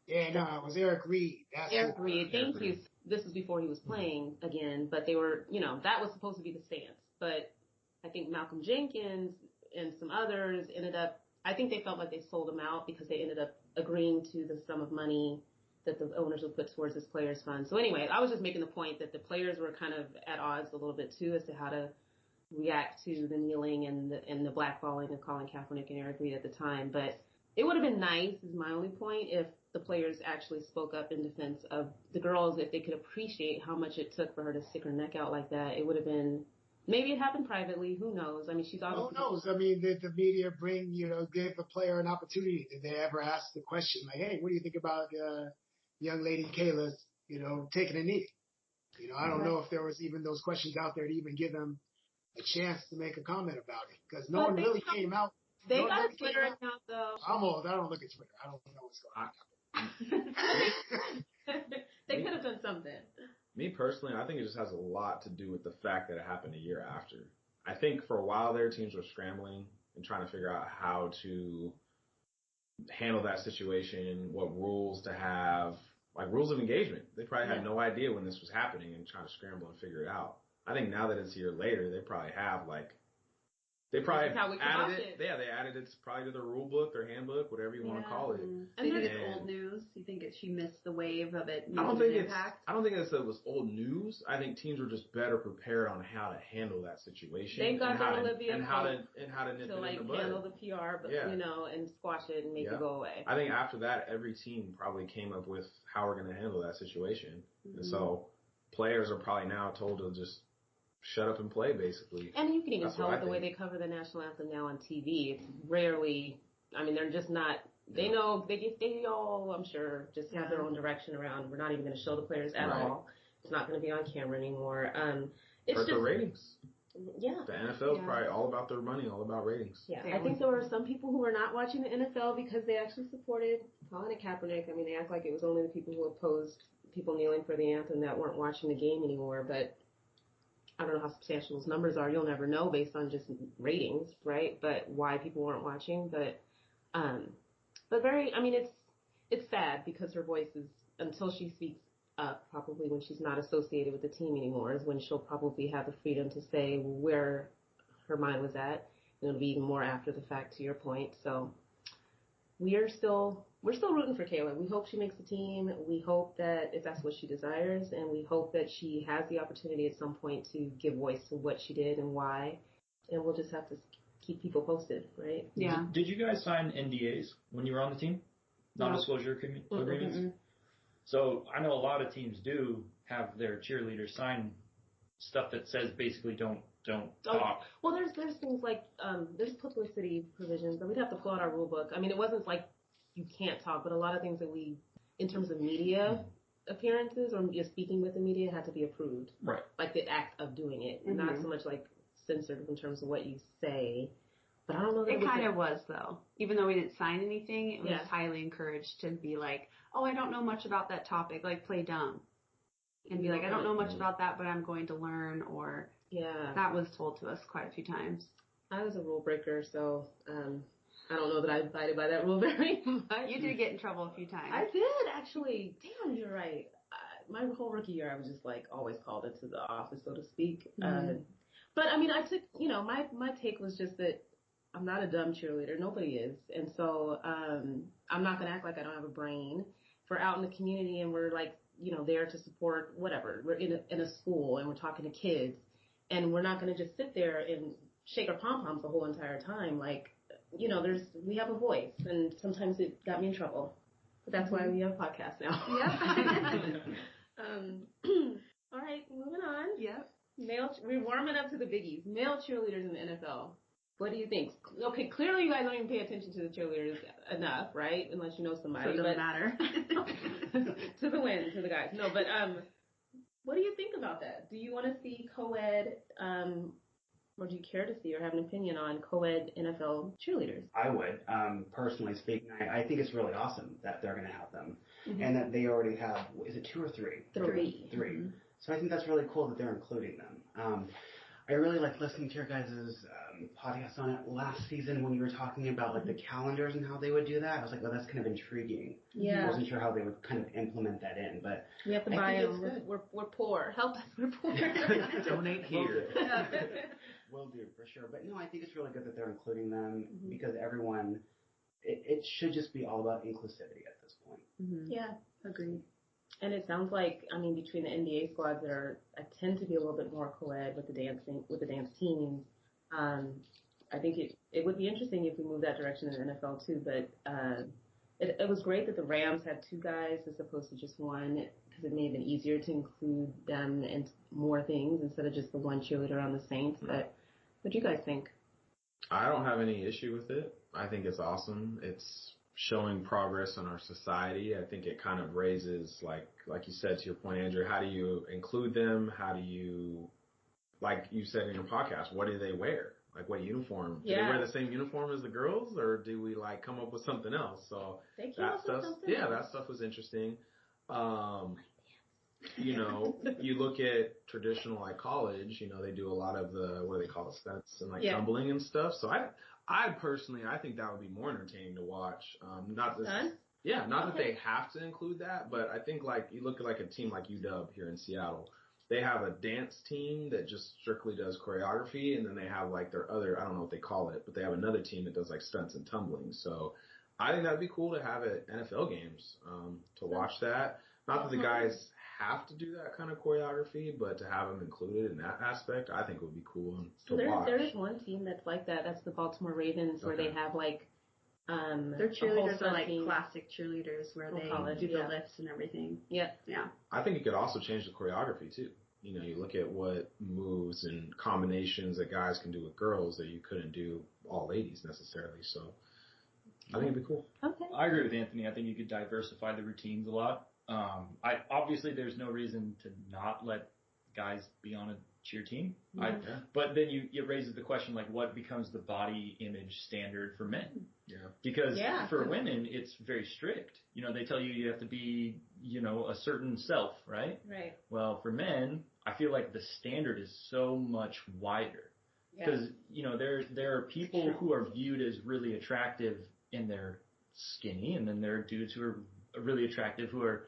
[SPEAKER 3] Yeah, no, it was Eric Reed.
[SPEAKER 7] Eric Reed, thank you. This was before he was playing again, but they were, that was supposed to be the stance. But I think Malcolm Jenkins and some others ended up, I think they felt like they sold him out because they ended up agreeing to the sum of money that the owners would put towards this players fund. So anyway, I was just making the point that the players were kind of at odds a little bit too as to how to react to the kneeling and the blackballing of Colin Kaepernick and Eric Reed at the time. But it would have been nice, is my only point, if the players actually spoke up in defense of the girls, if they could appreciate how much it took for her to stick her neck out like that. It would have been, Maybe it happened privately. Who knows? I mean, she's obviously.
[SPEAKER 3] Who knows? I mean, did the media give the player an opportunity? Did they ever ask the question like, hey, what do you think about young lady Kayla's, taking a knee? I don't know if there was even those questions out there to even give them a chance to make a comment about it because no one really came out.
[SPEAKER 7] They got a Twitter account though.
[SPEAKER 3] I'm old. I don't look at Twitter. I don't know what's going on.
[SPEAKER 7] They could have done something.
[SPEAKER 5] Me personally, I think it just has a lot to do with the fact that it happened a year after. I think for a while their teams were scrambling and trying to figure out how to handle that situation, what rules to have, like rules of engagement. They probably had no idea when this was happening and trying to scramble and figure it out. I think now that it's a year later, they probably have they probably added it. Yeah, they added it probably to their rule book, their handbook, whatever you want to call it.
[SPEAKER 2] So you think it's old news? You think she missed the wave of it?
[SPEAKER 5] I don't think it was old news. I think teams were just better prepared on how to handle that situation.
[SPEAKER 7] They got Olivia
[SPEAKER 5] and how to nip it in the bud.
[SPEAKER 7] Handle the PR, but and squash it and make it go away.
[SPEAKER 5] I think after that, every team probably came up with how we're going to handle that situation, and so players are probably now told to just shut up and play, basically.
[SPEAKER 7] And you can even tell the way they cover the national anthem now on TV. It's rarely, I mean, they're just not, they know, they all, I'm sure, just have their own direction around. We're not even going to show the players at all. It's not going to be on camera anymore. It's
[SPEAKER 5] just the ratings.
[SPEAKER 7] Yeah.
[SPEAKER 5] The NFL is probably all about their money, all about ratings.
[SPEAKER 7] Yeah. I think there were some people who were not watching the NFL because they actually supported Colin Kaepernick. I mean, they act like it was only the people who opposed people kneeling for the anthem that weren't watching the game anymore, but I don't know how substantial those numbers are. You'll never know based on just ratings, right? But why people weren't watching. But very, I mean, it's sad because her voice is, until she speaks up, probably when she's not associated with the team anymore, is when she'll probably have the freedom to say where her mind was at. And it'll be even more after the fact, to your point. So we're still rooting for Kayla. We hope she makes the team. We hope that if that's what she desires, and we hope that she has the opportunity at some point to give voice to what she did and why. And we'll just have to keep people posted, right?
[SPEAKER 2] Yeah.
[SPEAKER 6] Did you guys sign NDAs when you were on the team? Non-disclosure agreements? Mm-hmm. So I know a lot of teams do have their cheerleaders sign stuff that says basically don't talk.
[SPEAKER 7] Well, there's things like there's publicity provisions, and we'd have to pull out our rule book. I mean, it wasn't like you can't talk, but a lot of things that we, in terms of media appearances or just speaking with the media, had to be approved.
[SPEAKER 6] Right.
[SPEAKER 7] Like the act of doing it, not so much like censored in terms of what you say. But I don't know that
[SPEAKER 2] it kind of was though. Even though we didn't sign anything, it was highly encouraged to be like, oh, I don't know much about that topic, like play dumb. And be like, I don't know much about that, but I'm going to learn, or that was told to us quite a few times.
[SPEAKER 7] I was a rule breaker, so I don't know that I abided by that rule very much.
[SPEAKER 2] You did get in trouble a few times.
[SPEAKER 7] I did, actually. Damn, you're right. My whole rookie year, I was just like always called into the office, so to speak. But I mean, I took, my take was just that I'm not a dumb cheerleader. Nobody is. And so I'm not going to act like I don't have a brain. If we're out in the community and we're like, there to support whatever. We're in a school and we're talking to kids, and we're not going to just sit there and shake our pom-poms the whole entire time. Like, we have a voice, and sometimes it got me in trouble. But that's why we have a podcast now.
[SPEAKER 2] Yep.
[SPEAKER 7] All right, moving on.
[SPEAKER 2] Yep.
[SPEAKER 7] We're warming up to the biggies. Male cheerleaders in the NFL. What do you think? Okay, clearly you guys don't even pay attention to the cheerleaders enough, right? Unless you know somebody.
[SPEAKER 2] So it doesn't matter.
[SPEAKER 7] To the win, to the guys. No, but what do you think about that? Do you want to see co-ed, or do you care to see or have an opinion on co-ed NFL cheerleaders?
[SPEAKER 4] I would, personally speaking. I think it's really awesome that they're going to have them, and that they already have. Is it 2 or 3?
[SPEAKER 7] 3.
[SPEAKER 4] 3. So I think that's really cool that they're including them. I really liked listening to your guys' podcast on it last season when you were talking about like the calendars and how they would do that. I was like, well, that's kind of intriguing.
[SPEAKER 7] Yeah.
[SPEAKER 4] I wasn't sure how they would kind of implement that in, but
[SPEAKER 7] we have to buy them. We're poor. Help us. We're poor.
[SPEAKER 6] Donate here.
[SPEAKER 4] Will do for sure. But no, I think it's really good that they're including them because everyone. It should just be all about inclusivity at this point.
[SPEAKER 7] Yeah, agreed. And it sounds like, I mean, between the NBA squads that tend to be a little bit more co-ed with the dance teams, I think it would be interesting if we move that direction in the NFL too. But it was great that the Rams had 2 guys as opposed to just one, because it may have been easier to include them in more things instead of just the one cheerleader on the Saints. But what do you guys think?
[SPEAKER 5] I don't have any issue with it. I think it's awesome. It's showing progress in our society. I think it kind of raises, like you said, to your point, Andrew, how do you include them? How do you, like you said in your podcast, what do they wear? Like what uniform? Do they wear the same uniform as the girls, or do we like come up with something else? So that stuff was interesting. You know, you look at traditional like college, you know, they do a lot of the, what do they call it, stunts and like tumbling and stuff. So I personally, I think that would be more entertaining to watch. Not that they have to include that, but I think like you look at like a team like UW here in Seattle, they have a dance team that just strictly does choreography, and then they have like their other, I don't know what they call it, but they have another team that does like stunts and tumbling. So I think that'd be cool to have at NFL games, to watch that. Not that the guys have to do that kind of choreography, but to have them included in that aspect, I think would be cool to watch.
[SPEAKER 7] There is one team that's like that. That's the Baltimore Ravens, where they have like
[SPEAKER 2] their cheerleaders are like classic cheerleaders where they do the lifts and everything. Yeah.
[SPEAKER 5] I think it could also change the choreography too. You know, you look at what moves and combinations that guys can do with girls that you couldn't do all ladies necessarily. So I think it'd be cool.
[SPEAKER 7] Okay.
[SPEAKER 6] I agree with Anthony. I think you could diversify the routines a lot. Obviously there's no reason to not let guys be on a cheer team. But then it raises the question, like, what becomes the body image standard for men?
[SPEAKER 5] Yeah.
[SPEAKER 6] Because for women, it's very strict. You know, they tell you have to be, you know, a certain self, right?
[SPEAKER 7] Right.
[SPEAKER 6] Well, for men, I feel like the standard is so much wider. Because, you know, there are people who are viewed as really attractive and they're skinny, and then there are dudes who are really attractive who are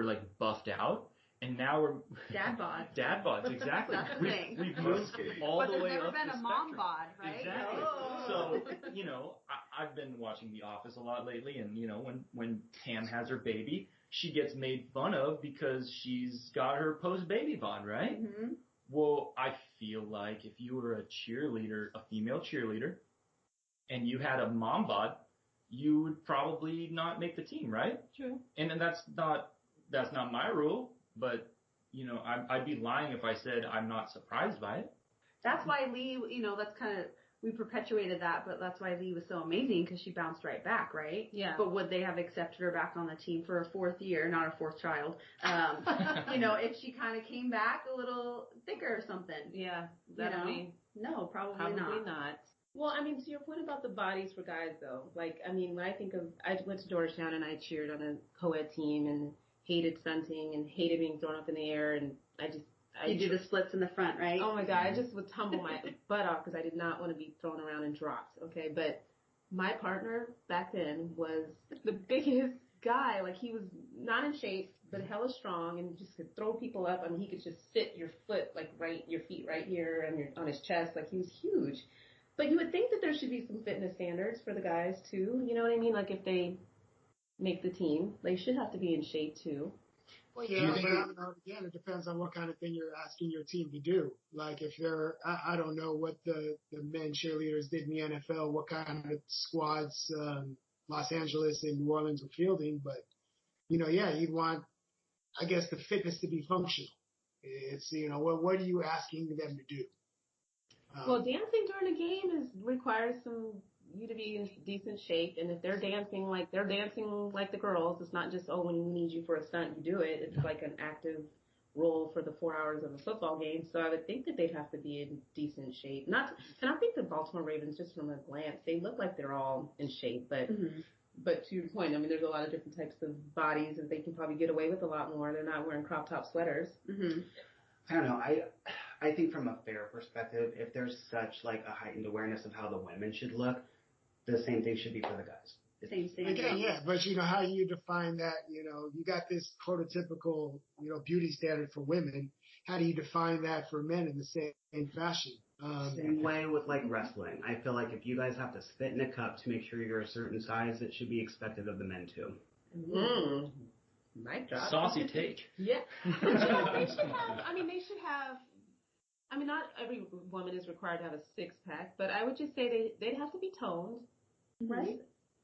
[SPEAKER 6] like buffed out, and now we're
[SPEAKER 2] dad bods.
[SPEAKER 6] Dad bods, exactly. We've moved all the way up the spectrum. But there's never been a mom bod, right? Exactly. Oh. So, you know, I've been watching The Office a lot lately, and you know, when Tam has her baby, she gets made fun of because she's got her post-baby bod, right? Mm-hmm. Well, I feel like if you were a cheerleader, a female cheerleader, and you had a mom bod, you would probably not make the team, right?
[SPEAKER 7] True.
[SPEAKER 6] And then that's not my rule, but you know, I'd be lying if I said I'm not surprised by it.
[SPEAKER 2] That's why Lee, you know, that's kind of, we perpetuated that, but that's why Lee was so amazing, because she bounced right back, right?
[SPEAKER 7] Yeah.
[SPEAKER 2] But would they have accepted her back on the team for a fourth year, not a fourth child? You know, if she kind of came back a little thicker or something?
[SPEAKER 7] Yeah.
[SPEAKER 2] No, probably not.
[SPEAKER 7] Well, I mean, to your point about the bodies for guys, though, like, I mean, when I think of, I went to Georgetown and I cheered on a co-ed team and hated stunting and hated being thrown up in the air, and
[SPEAKER 2] you do the splits in the front, right?
[SPEAKER 7] Oh my God, I just would tumble my butt off because I did not want to be thrown around and dropped, okay? But my partner back then was the biggest guy. Like, he was not in shape, but hella strong, and just could throw people up. I mean, he could just sit your foot, like, your feet right here on his chest. Like, he was huge. But you would think that there should be some fitness standards for the guys, too. You know what I mean? Like, if they make the team, they should have to be in shape, too.
[SPEAKER 3] Well, yeah, but again, it depends on what kind of thing you're asking your team to do. Like, if I don't know what the men cheerleaders did in the NFL, what kind of squads Los Angeles and New Orleans were fielding, but, you know, yeah, you'd want, I guess, the fitness to be functional. It's, you know, what are you asking them to do?
[SPEAKER 7] Well, dancing during a game requires you to be in decent shape, and if they're dancing like the girls, it's not just, when we need you for a stunt, you do it. It's like an active role for the 4 hours of a football game. So I would think that they'd have to be in decent shape. And I think the Baltimore Ravens, just from a glance, they look like they're all in shape, but to your point, I mean, there's a lot of different types of bodies, and they can probably get away with a lot more. They're not wearing crop top sweaters.
[SPEAKER 2] Mm-hmm.
[SPEAKER 4] I don't know. I think from a fair perspective, if there's such like a heightened awareness of how the women should look, the same thing should be for the guys.
[SPEAKER 2] Same.
[SPEAKER 3] Again, yeah, but you know, how do you define that? You know, you got this prototypical, you know, beauty standard for women. How do you define that for men in the same fashion?
[SPEAKER 4] Same way with like wrestling. I feel like if you guys have to spit in a cup to make sure you're a certain size, it should be expected of the men too.
[SPEAKER 7] Mm. Mic drop.
[SPEAKER 6] Saucy take.
[SPEAKER 7] Yeah. But you know, they should have, I mean, not every woman is required to have a six-pack, but I would just say they'd have to be toned, right?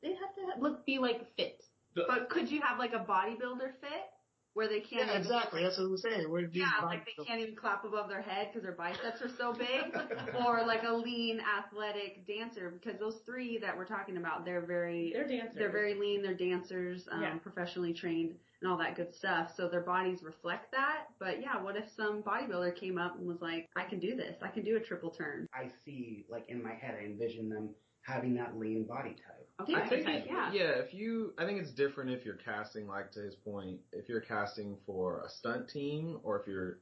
[SPEAKER 7] They'd have to be like fit.
[SPEAKER 2] But could you have like a bodybuilder fit? where they can't.
[SPEAKER 3] Yeah, exactly. That's what I'm saying.
[SPEAKER 2] Like they can't even clap above their head because their biceps are so big, or like a lean athletic dancer. Because those three that we're talking about, they're
[SPEAKER 1] dancers.
[SPEAKER 2] They're very lean. They're dancers, professionally trained, and all that good stuff. So their bodies reflect that. But yeah, what if some bodybuilder came up and was like, "I can do this. I can do a triple turn."
[SPEAKER 4] I see, like in my head, I envision them having that lean body type.
[SPEAKER 2] Okay,
[SPEAKER 5] I think
[SPEAKER 2] I
[SPEAKER 5] think it's different if you're casting, like to his point, if you're casting for a stunt team or if you're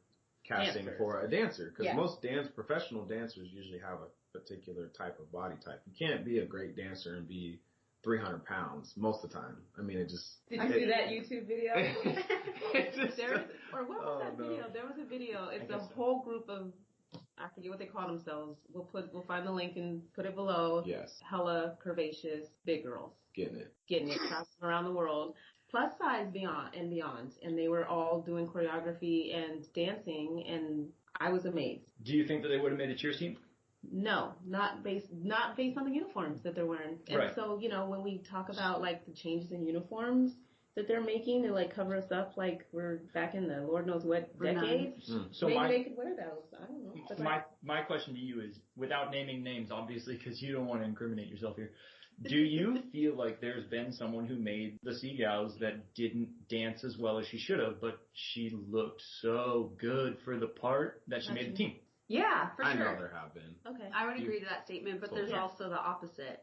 [SPEAKER 5] casting for a dancer. Because most professional dancers usually have a particular type of body type. You can't be a great dancer and be 300 pounds most of the time. I mean, it just...
[SPEAKER 1] Did you see that YouTube video? What was that video?
[SPEAKER 5] No.
[SPEAKER 1] There was a video. It's a whole group of, I forget what they call themselves. We'll find the link and put it below.
[SPEAKER 5] Yes.
[SPEAKER 1] Hella curvaceous, big girls.
[SPEAKER 5] Getting it.
[SPEAKER 1] Traveling around the world. Plus size beyond. And they were all doing choreography and dancing, and I was amazed.
[SPEAKER 6] Do you think that they would have made a cheers team?
[SPEAKER 1] No, not based on the uniforms that they're wearing. And so, when we talk about like the changes in uniforms that they're making to like cover us up like we're back in the Lord knows what decade,
[SPEAKER 6] So
[SPEAKER 1] maybe they could wear those. I don't know. But
[SPEAKER 6] my question to you is, without naming names, obviously, because you don't want to incriminate yourself here, do you feel like there's been someone who made the Seagals that didn't dance as well as she should have, but she looked so good for the part that she made the team?
[SPEAKER 2] Yeah, for sure.
[SPEAKER 5] I know there have been.
[SPEAKER 1] Okay.
[SPEAKER 2] I would agree to that statement, but there's also the opposite.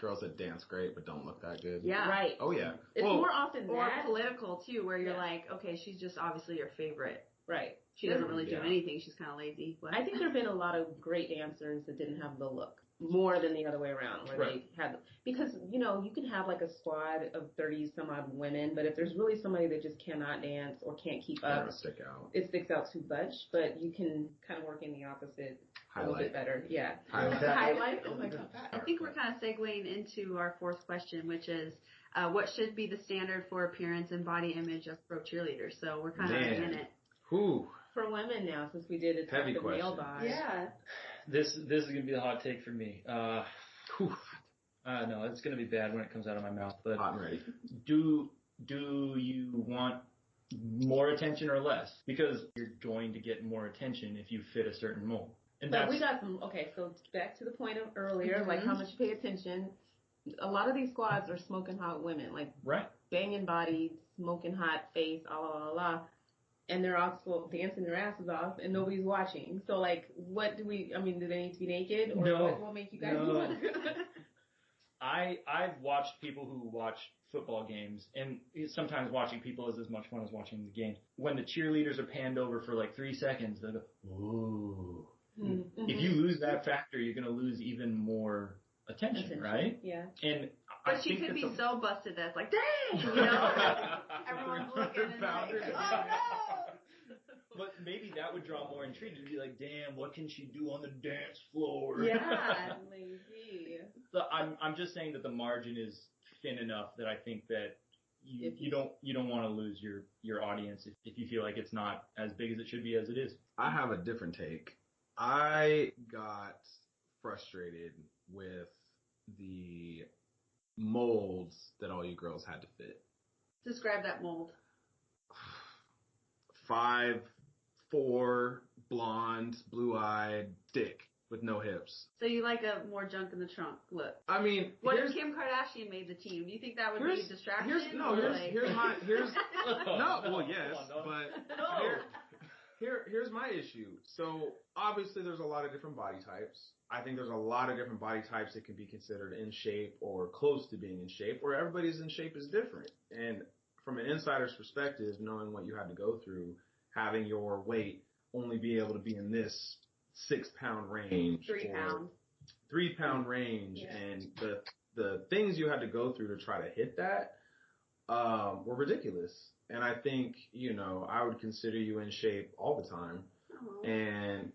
[SPEAKER 5] Girls that dance great but don't look that good.
[SPEAKER 2] Yeah.
[SPEAKER 1] Right.
[SPEAKER 5] Oh, yeah.
[SPEAKER 1] It's more often
[SPEAKER 2] or
[SPEAKER 1] that.
[SPEAKER 2] political, too, where you're like, okay, she's just obviously your favorite.
[SPEAKER 1] Right.
[SPEAKER 2] She doesn't really do anything. She's kind of lazy.
[SPEAKER 1] I think there have been a lot of great dancers that didn't have the look. More than the other way around, where they had, because, you can have like a squad of 30 some odd women, but if there's really somebody that just cannot dance or can't keep up,
[SPEAKER 5] stick out.
[SPEAKER 1] It sticks out too much, but you can kind of work in the opposite a little bit better. Yeah.
[SPEAKER 2] Highlight?
[SPEAKER 1] Oh my God.
[SPEAKER 2] I think we're kind of segueing into our fourth question, which is, what should be the standard for appearance and body image of pro cheerleaders? So we're kind of in it.
[SPEAKER 5] Whew.
[SPEAKER 1] For women now, since we did a
[SPEAKER 5] Heavy
[SPEAKER 1] type of
[SPEAKER 5] question.
[SPEAKER 1] male bod.
[SPEAKER 2] Yeah.
[SPEAKER 6] This is gonna be the hot take for me. No, it's gonna be bad when it comes out of my mouth. But
[SPEAKER 5] Hot and ready.
[SPEAKER 6] Do you want more attention or less? Because you're going to get more attention if you fit a certain mold. And
[SPEAKER 1] But we got some. Okay, so back to the point of earlier, like how much you pay attention. A lot of these squads are smoking hot women, like banging body, smoking hot face, and they're also dancing their asses off, and nobody's watching. So, like, what do they need to be naked? Or what will make you guys do it?
[SPEAKER 6] I've watched people who watch football games, and sometimes watching people is as much fun as watching the game. When the cheerleaders are panned over for like 3 seconds, they go, ooh. Mm-hmm. If you lose that factor, you're going to lose even more attention, right?
[SPEAKER 1] Yeah.
[SPEAKER 6] And
[SPEAKER 2] But she could be so busted that's like, dang! Everyone's looking and like, oh no!
[SPEAKER 6] But maybe that would draw more intrigue to be like, damn, what can she do on the dance floor?
[SPEAKER 1] Yeah, maybe.
[SPEAKER 6] So I'm just saying that the margin is thin enough that I think that you don't want to lose your audience if you feel like it's not as big as it should be as it is.
[SPEAKER 5] I have a different take. I got frustrated with the molds that all you girls had to fit.
[SPEAKER 2] Describe that mold.
[SPEAKER 5] 5'4", blonde, blue-eyed, thick, with no hips.
[SPEAKER 2] So you like a more junk in the trunk look.
[SPEAKER 5] I mean,
[SPEAKER 2] what if Kim Kardashian made the team? Do you think that would be a distraction?
[SPEAKER 5] Here's my issue. So obviously there's a lot of different body types. I think there's a lot of different body types that can be considered in shape or close to being in shape, where everybody's in shape is different. And from an insider's perspective, knowing what you had to go through, having your weight only be able to be in this 6-pound range, 3-pound range, and the things you had to go through to try to hit that were ridiculous. And I think, I would consider you in shape all the time. Aww. And,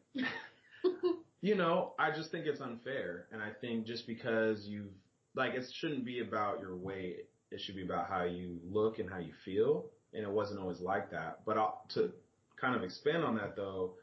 [SPEAKER 5] I just think it's unfair. And I think just because it shouldn't be about your weight. It should be about how you look and how you feel. And it wasn't always like that. But to kind of expand on that, though,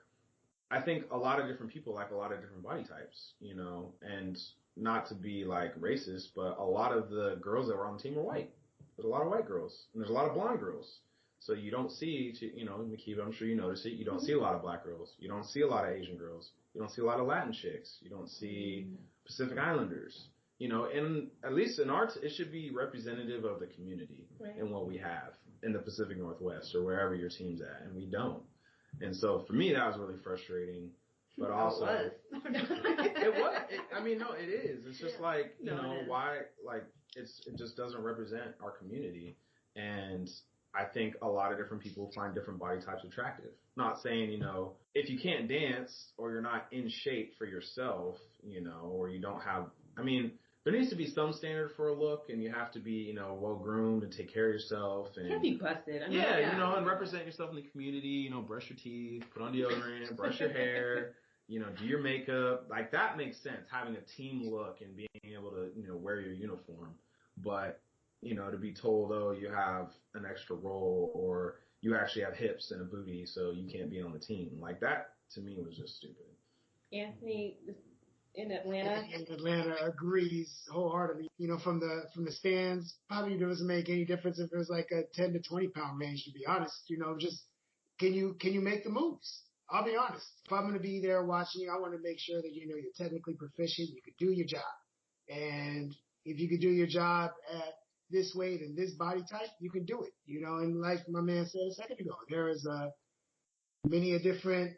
[SPEAKER 5] I think a lot of different people like a lot of different body types, and not to be like racist, but a lot of the girls that were on the team were white. There's a lot of white girls and there's a lot of blonde girls. So you don't see, Makiba, I'm sure you notice it. You don't see a lot of black girls. You don't see a lot of Asian girls. You don't see a lot of Latin chicks. You don't see Pacific Islanders. And at least in arts, it should be representative of the community and what we have in the Pacific Northwest or wherever your team's at, and we don't. And so for me, that was really frustrating. But also, it was. It is. It's just why, it just doesn't represent our community. And I think a lot of different people find different body types attractive. Not saying, if you can't dance or you're not in shape for yourself, or you don't have, there needs to be some standard for a look, and you have to be, well groomed and take care of yourself. And
[SPEAKER 7] can't be busted.
[SPEAKER 5] And represent yourself in the community. Brush your teeth, put on deodorant, brush your hair. Do your makeup. Like, that makes sense, having a team look and being able to, wear your uniform. But, to be told, oh, you have an extra role or you actually have hips and a booty, so you can't be on the team. Like, that, to me, was just stupid.
[SPEAKER 7] Anthony, in Atlanta?
[SPEAKER 3] In Atlanta agrees wholeheartedly. From the stands, probably doesn't make any difference if it was like a 10 to 20 pound range, to be honest. Just can you make the moves? I'll be honest. If I'm going to be there watching you, I want to make sure that you're technically proficient. You could do your job. And if you could do your job at this weight and this body type, you can do it. And like my man said a second ago, there is many a different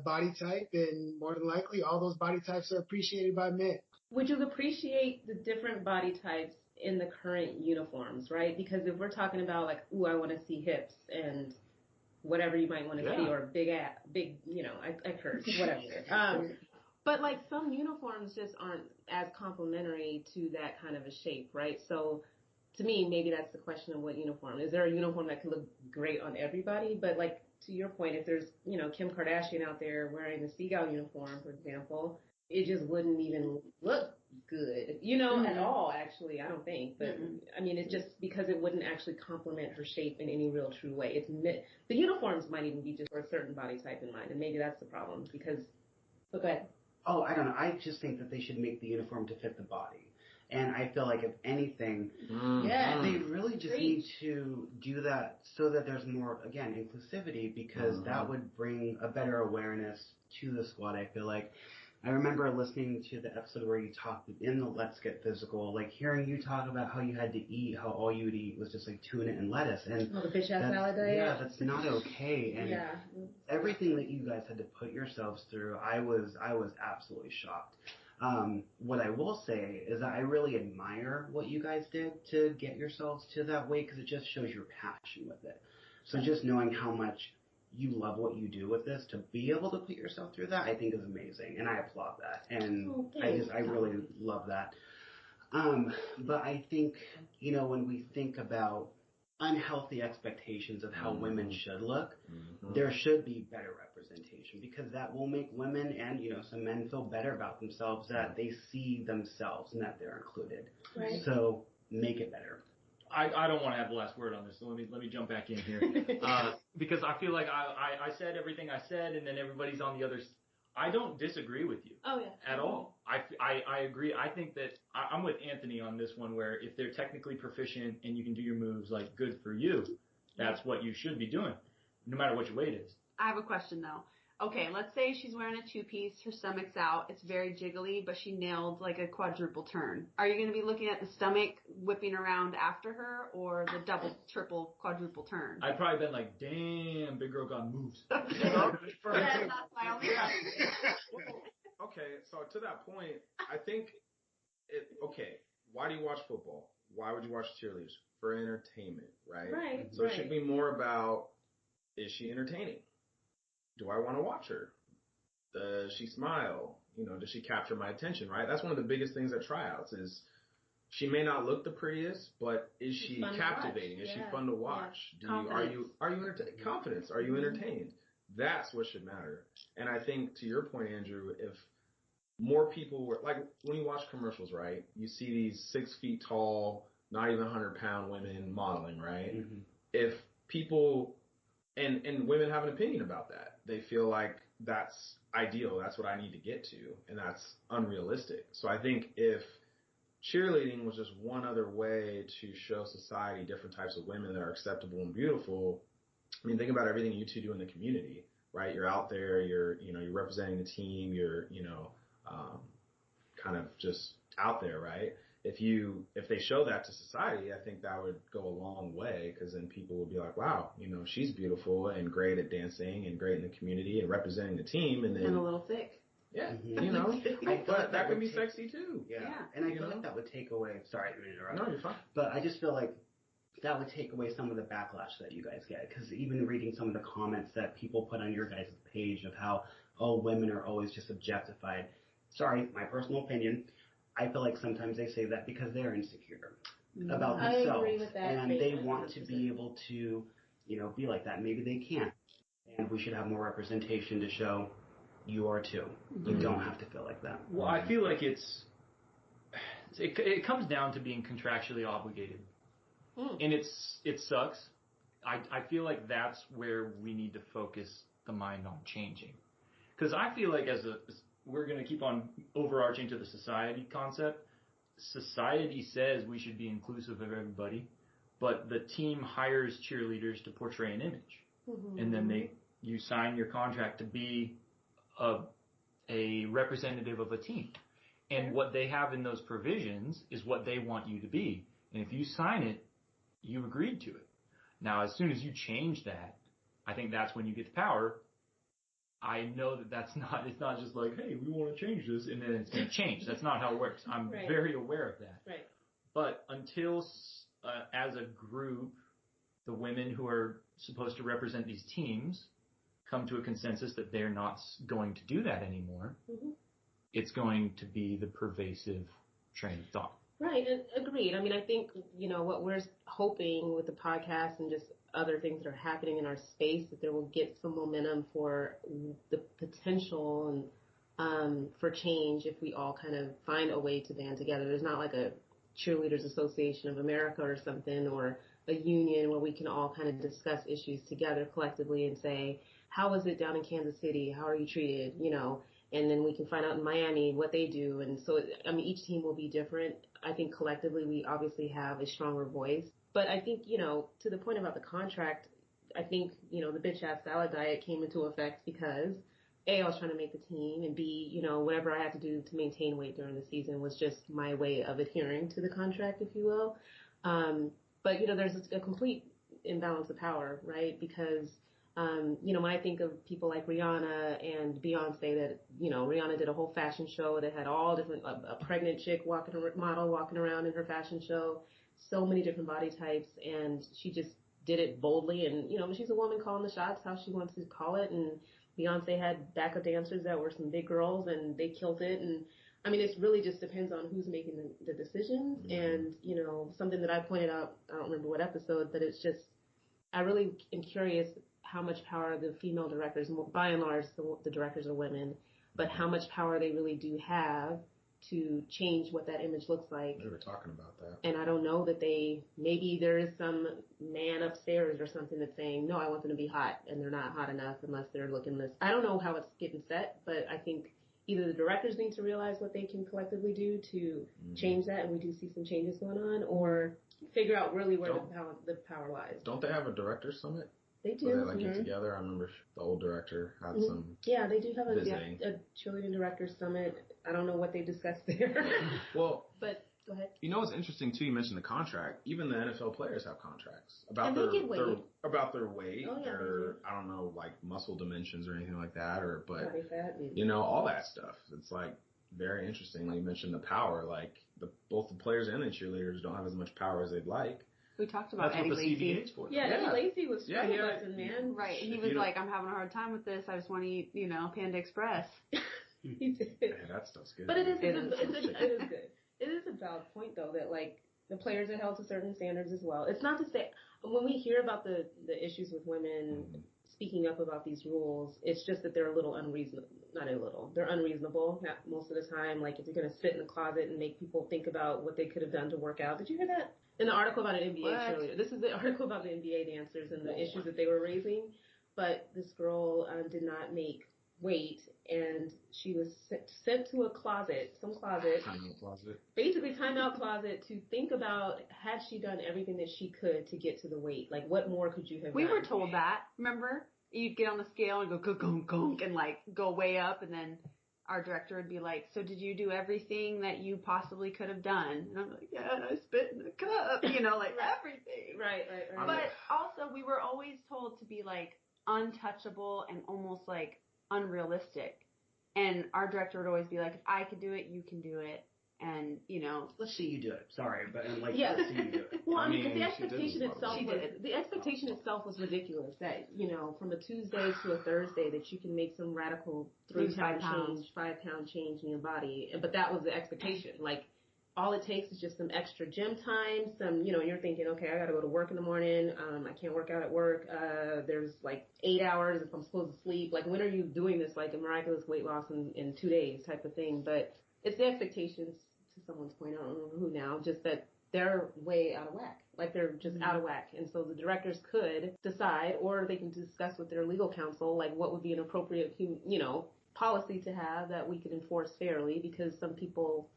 [SPEAKER 3] body type, and more than likely all those body types are appreciated by men.
[SPEAKER 7] Would you appreciate the different body types in the current uniforms, right? Because if we're talking about like, ooh, I want to see hips and whatever you might want to see, or big ass, I curse, whatever. But like some uniforms just aren't as complimentary to that kind of a shape, right? So to me, maybe that's the question of what uniform. Is there a uniform that can look great on everybody? But like to your point, if there's, Kim Kardashian out there wearing the Seagull uniform, for example, it just wouldn't even look good, at all, actually, I don't think. But, it's just because it wouldn't actually complement her shape in any real true way. The uniforms might even be just for a certain body type in mind, and maybe that's the problem, because, go ahead.
[SPEAKER 4] Oh, I don't know. I just think that they should make the uniform to fit the body. And I feel like if anything, they really just need to do that so that there's more, again, inclusivity, because that would bring a better awareness to the squad, I feel like. I remember listening to the episode where you talked in the Let's Get Physical, like hearing you talk about how you had to eat, how all you would eat was just like tuna and lettuce. And
[SPEAKER 7] the fish salad diet?
[SPEAKER 4] Yeah, that's not okay. And everything that you guys had to put yourselves through, I was absolutely shocked. What I will say is that I really admire what you guys did to get yourselves to that weight, because it just shows your passion with it. So just knowing how much you love what you do with this, to be able to put yourself through that, I think is amazing, and I applaud that. And I really love that. But I think, when we think about unhealthy expectations of how women should look, there should be better representation, because that will make women and, some men feel better about themselves, that they see themselves and that they're included.
[SPEAKER 7] Right.
[SPEAKER 4] So make it better.
[SPEAKER 6] I don't want to have the last word on this, so let me jump back in here. Because I feel like I said everything I said, and then everybody's on the other. I don't disagree with you.
[SPEAKER 7] Oh, yeah.
[SPEAKER 6] At all. I agree. I think that I'm with Anthony on this one, where if they're technically proficient and you can do your moves, like, good for you. That's what you should be doing, no matter what your weight is.
[SPEAKER 2] I have a question, though. Okay, let's say she's wearing a two-piece, her stomach's out, it's very jiggly, but she nailed like a quadruple turn. Are you going to be looking at the stomach whipping around after her, or the double, triple, quadruple turn?
[SPEAKER 6] I'd probably been like, damn, big girl got moves.
[SPEAKER 2] That's my only question.
[SPEAKER 5] Okay, so to that point, I think, why do you watch football? Why would you watch cheerleaders? For entertainment, right?
[SPEAKER 7] Right.
[SPEAKER 5] So it should be more about, is she entertaining? Do I want to watch her? Does she smile? Does she capture my attention, right? That's one of the biggest things at tryouts is she may not look the prettiest, but is she captivating? Is she fun to watch?
[SPEAKER 7] Yeah.
[SPEAKER 5] Are you confidence? Are you entertained? That's what should matter. And I think, to your point, Andrew, if more people were, like, when you watch commercials, right, you see these 6 feet tall, not even 100-pound women modeling, right? Mm-hmm. If people, and women have an opinion about that. They feel like that's ideal. That's what I need to get to. And that's unrealistic. So I think if cheerleading was just one other way to show society different types of women that are acceptable and beautiful. I mean, think about everything you two do in the community, right? You're out there, you're representing the team, you're, kind of just out there, right? If they show that to society, I think that would go a long way, because then people would be like, wow, she's beautiful and great at dancing and great in the community and representing the team, and
[SPEAKER 7] a little thick.
[SPEAKER 5] Yeah,
[SPEAKER 4] but
[SPEAKER 5] that could be sexy too.
[SPEAKER 4] Yeah, and I feel like that would take away. Sorry to interrupt.
[SPEAKER 5] No, you're fine.
[SPEAKER 4] But I just feel like that would take away some of the backlash that you guys get, because even reading some of the comments that people put on your guys' page of how, women are always just objectified. Sorry, my personal opinion. I feel like sometimes they say that because they're insecure about themselves.
[SPEAKER 1] I agree with that.
[SPEAKER 4] And they want to be able to, be like that. Maybe they can't. And we should have more representation to show you are too. You don't have to feel like that.
[SPEAKER 6] Well, I feel like it comes down to being contractually obligated. And it sucks. I feel like that's where we need to focus the mind on changing. Because I feel like we're going to keep on overarching to the society concept. Society says we should be inclusive of everybody, but the team hires cheerleaders to portray an image. And then you sign your contract to be a representative of a team. And what they have in those provisions is what they want you to be. And if you sign it, you agreed to it. Now, as soon as you change that, I think that's when you get the power. I know it's not just like, hey, we want to change this, and then it's going to change. That's not how it works. I'm very aware of that.
[SPEAKER 1] Right.
[SPEAKER 6] But until, as a group, the women who are supposed to represent these teams come to a consensus that they're not going to do that anymore, it's going to be the pervasive train of thought.
[SPEAKER 7] Right, agreed. I mean, I think, what we're hoping with the podcast and just other things that are happening in our space, that there will get some momentum for the potential and for change if we all kind of find a way to band together. There's not like a Cheerleaders Association of America or something, or a union where we can all kind of discuss issues together collectively and say, how is it down in Kansas City? How are you treated? And then we can find out in Miami what they do. And so, each team will be different. I think collectively we obviously have a stronger voice. But I think, to the point about the contract, I think, the bitch ass salad diet came into effect because A, I was trying to make the team, and B, whatever I had to do to maintain weight during the season was just my way of adhering to the contract, if you will. But, there's a complete imbalance of power, right? Because when I think of people like Rihanna and Beyonce, that, Rihanna did a whole fashion show that had all different, a pregnant chick model walking around in her fashion show, so many different body types, and she just did it boldly, and, she's a woman calling the shots how she wants to call it, and Beyonce had backup dancers that were some big girls, and they killed it, and, it really just depends on who's making the decisions, and, something that I pointed out, I don't remember what episode, but it's just, I really am curious how much power the female directors, by and large, the directors are women, but how much power they really do have to change what that image looks like.
[SPEAKER 5] We were talking about that.
[SPEAKER 7] And I don't know that maybe there is some man upstairs or something that's saying, no, I want them to be hot, and they're not hot enough unless they're looking this. I don't know how it's getting set, but I think either the directors need to realize what they can collectively do to change that, and we do see some changes going on, or figure out really where the power lies.
[SPEAKER 5] Don't they have a director summit?
[SPEAKER 7] They do.
[SPEAKER 5] Where they get together. I remember the old director had some.
[SPEAKER 7] Yeah, they do have a cheerleading director summit. I don't know what they discussed there.
[SPEAKER 5] Well,
[SPEAKER 7] but go ahead.
[SPEAKER 5] What's interesting too? You mentioned the contract. Even the NFL players have contracts about
[SPEAKER 7] and
[SPEAKER 5] their weight,
[SPEAKER 7] oh, yeah,
[SPEAKER 5] their I don't know, like muscle dimensions or anything like that, but
[SPEAKER 7] body fat,
[SPEAKER 5] all that stuff. It's like very interesting. You mentioned the power. Like both the players and the cheerleaders don't have as much power as they'd like.
[SPEAKER 2] We talked about
[SPEAKER 6] That's
[SPEAKER 2] Eddie
[SPEAKER 6] what the
[SPEAKER 2] Lacy.
[SPEAKER 6] CBA's for.
[SPEAKER 7] Yeah, Eddie Lacy was struggle
[SPEAKER 5] yeah.
[SPEAKER 7] busting, man.
[SPEAKER 2] Right. He was like, I'm having a hard time with this. I just want to eat, Panda Express.
[SPEAKER 7] He did.
[SPEAKER 5] Yeah, that stuff's good.
[SPEAKER 7] But it is good. It is a valid point, though, that, like, the players are held to certain standards as well. It's not to say, when we hear about the issues with women speaking up about these rules, it's just that they're a little unreasonable. Not a little. They're unreasonable most of the time. Like, if you're going to sit in the closet and make people think about what they could have done to work out. Did you hear that? In the article about an NBA cheerleader. This is the article about the NBA dancers and the issues that they were raising. But this girl did not make weight, and she was sent to a closet,
[SPEAKER 5] Tiny closet.
[SPEAKER 7] basically timeout closet, to think about, had she done everything that she could to get to the weight? Like, what more could you have done?
[SPEAKER 2] We were told that, remember? You'd get on the scale and go gunk, gunk, and like go way up, and then our director would be like, so did you do everything that you possibly could have done? And I'm like, yeah, I spit in the cup, like everything.
[SPEAKER 7] Right.
[SPEAKER 2] But also, we were always told to be like untouchable and almost like unrealistic. And our director would always be like, if I could do it, you can do it. And,
[SPEAKER 4] let's see you do it. Sorry, but let's see you do it.
[SPEAKER 7] Well,
[SPEAKER 5] I mean,
[SPEAKER 7] because the expectation
[SPEAKER 2] did.
[SPEAKER 7] itself was ridiculous. That, from a Tuesday to a Thursday, that you can make some radical 3-pound change, 5-pound change in your body. But that was the expectation. Like, all it takes is just some extra gym time, and you're thinking, okay, I gotta go to work in the morning, I can't work out at work, there's like 8 hours if I'm supposed to sleep. Like, when are you doing this, like a miraculous weight loss in 2 days type of thing? But it's the expectations, to someone's point, I don't remember who now, just that they're way out of whack. Like, they're just out of whack. And so the directors could decide, or they can discuss with their legal counsel, like, what would be an appropriate, policy to have that we could enforce fairly, because some people,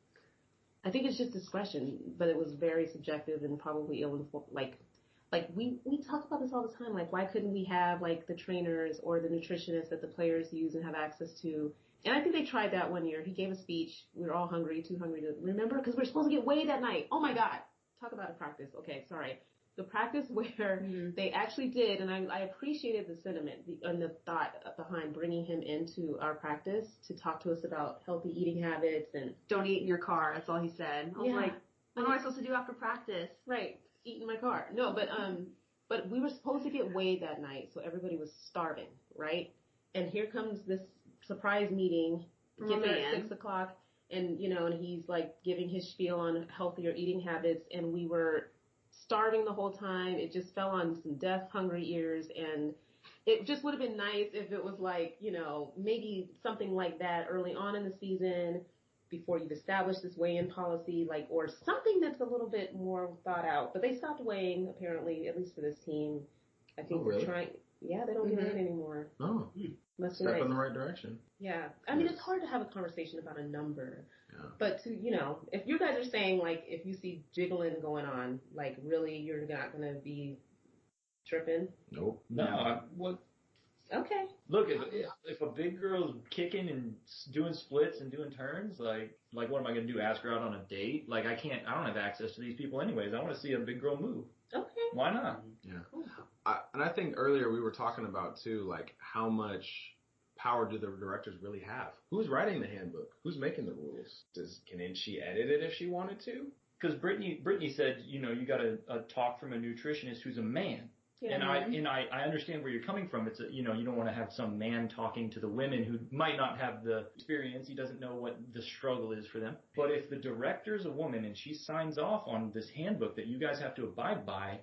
[SPEAKER 7] I think it's just discretion, but it was very subjective and probably ill-informed. Like we talk about this all the time. Like, why couldn't we have, like, the trainers or the nutritionists that the players use and have access to? And I think they tried that one year. He gave a speech. We were all hungry, too hungry to remember, because we were supposed to get weighed that night. Oh, my God. Talk about a practice. Okay, sorry. The practice where they actually did, and I appreciated the sentiment and the thought behind bringing him into our practice to talk to us about healthy eating habits and
[SPEAKER 2] don't eat in your car. That's all he said. I was like, what am I supposed to do after practice?
[SPEAKER 7] Right, eat in my car. No, but we were supposed to get weighed that night, so everybody was starving, right? And here comes this surprise meeting. Get there at 6 o'clock, and and he's like giving his spiel on healthier eating habits, and we were starving the whole time. It just fell on some deaf, hungry ears, and it just would have been nice if it was like, maybe something like that early on in the season before you've established this weigh-in policy, like, or something that's a little bit more thought out. But they stopped weighing, apparently, at least for this team. I think they're trying. Yeah, they don't get weighed anymore.
[SPEAKER 5] Oh, step in the right direction.
[SPEAKER 7] Yeah. I mean, it's hard to have a conversation about a number. Yeah. But if you guys are saying, like, if you see jiggling going on, like, really, you're not going to be tripping?
[SPEAKER 5] Nope.
[SPEAKER 6] No. What?
[SPEAKER 7] Okay.
[SPEAKER 6] Look, if a big girl's kicking and doing splits and doing turns, like what am I going to do? Ask her out on a date? Like, I don't have access to these people anyways. I want to see a big girl move.
[SPEAKER 7] Okay.
[SPEAKER 6] Why not?
[SPEAKER 5] Yeah. Cool. And I think earlier we were talking about, too, like, how much power do the directors really have? Who's writing the handbook? Who's making the rules? Can she edit it if she wanted to?
[SPEAKER 6] Because Brittany said, you got a talk from a nutritionist who's a man. Yeah. And I understand where you're coming from. It's you don't want to have some man talking to the women who might not have the experience. He doesn't know what the struggle is for them. But if the director's a woman and she signs off on this handbook that you guys have to abide by,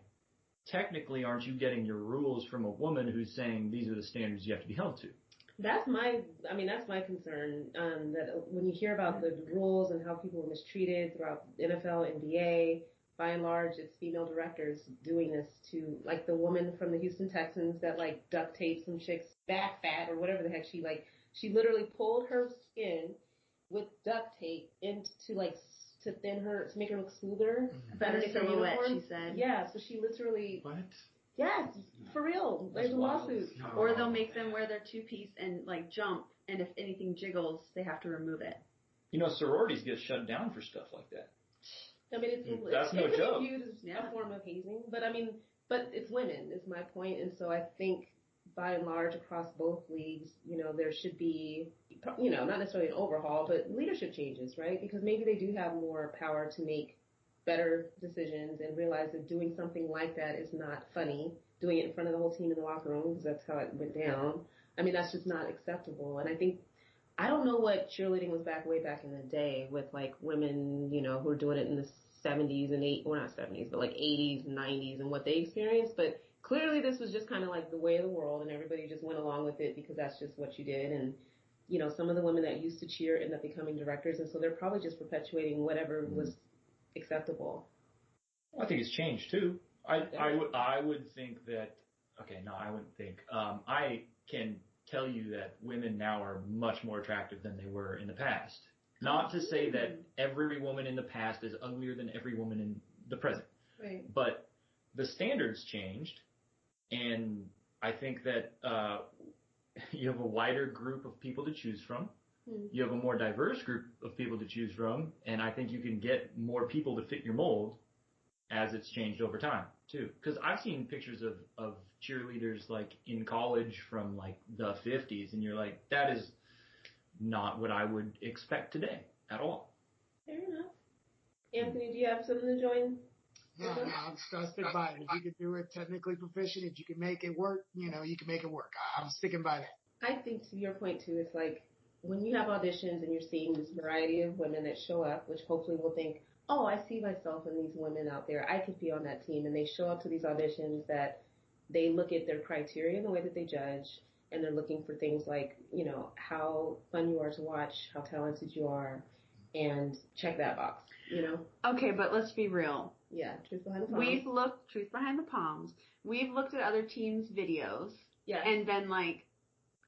[SPEAKER 6] technically aren't you getting your rules from a woman who's saying these are the standards you have to be held to?
[SPEAKER 7] That's my concern, that when you hear about the rules and how people are mistreated throughout NFL, NBA, by and large, it's female directors doing this to, like, the woman from the Houston Texans that, like, duct taped some chick's back fat or whatever the heck she literally pulled her skin with duct tape into, like, to thin her, to make her look smoother.
[SPEAKER 2] Better silhouette, she said.
[SPEAKER 7] Yeah, so she literally.
[SPEAKER 5] What?
[SPEAKER 7] Yes, for real. There's a lawsuit.
[SPEAKER 2] Or they'll make them wear their two-piece and, like, jump, and if anything jiggles, they have to remove it.
[SPEAKER 6] Sororities get shut down for stuff like that.
[SPEAKER 7] I mean,
[SPEAKER 6] that's no joke.
[SPEAKER 7] It's viewed as a form of hazing, but it's women is my point, and so I think by and large across both leagues, there should be, not necessarily an overhaul, but leadership changes, right? Because maybe they do have more power to make better decisions and realize that doing something like that is not funny. Doing it in front of the whole team in the locker room, because that's how it went down. I mean, that's just not acceptable. And I don't know what cheerleading was way back in the day with, like, women, who were doing it in the 70s and not 70s, but like 80s and 90s and what they experienced. But clearly this was just kind of like the way of the world, and everybody just went along with it because that's just what you did. And, some of the women that used to cheer end up becoming directors, and so they're probably just perpetuating whatever was acceptable.
[SPEAKER 6] I think it's changed too. I would think that. Okay, no, I wouldn't think. I can tell you that women now are much more attractive than they were in the past. Not to say that every woman in the past is uglier than every woman in the present.
[SPEAKER 7] Right.
[SPEAKER 6] But the standards changed, and I think that you have a wider group of people to choose from. You have a more diverse group of people to choose from, and I think you can get more people to fit your mold as it's changed over time, too. Because I've seen pictures of cheerleaders, like, in college from, like, the 50s, and you're like, that is not what I would expect today at all.
[SPEAKER 7] Fair enough. Anthony, do you have something to join?
[SPEAKER 3] No, I'm stick by it. If you can do it technically proficient, if you can make it work, you can make it work. I'm sticking by that.
[SPEAKER 7] I think to your point, too, it's like when you have auditions and you're seeing this variety of women that show up, which hopefully will think, oh, I see myself in these women out there. I could be on that team. And they show up to these auditions that they look at their criteria and the way that they judge, and they're looking for things like, how fun you are to watch, how talented you are, and check that box,
[SPEAKER 2] Okay, but let's be real.
[SPEAKER 7] Yeah, truth behind the palms.
[SPEAKER 2] Truth behind the palms. We've looked at other teams' videos.
[SPEAKER 7] Yes.
[SPEAKER 2] And been like,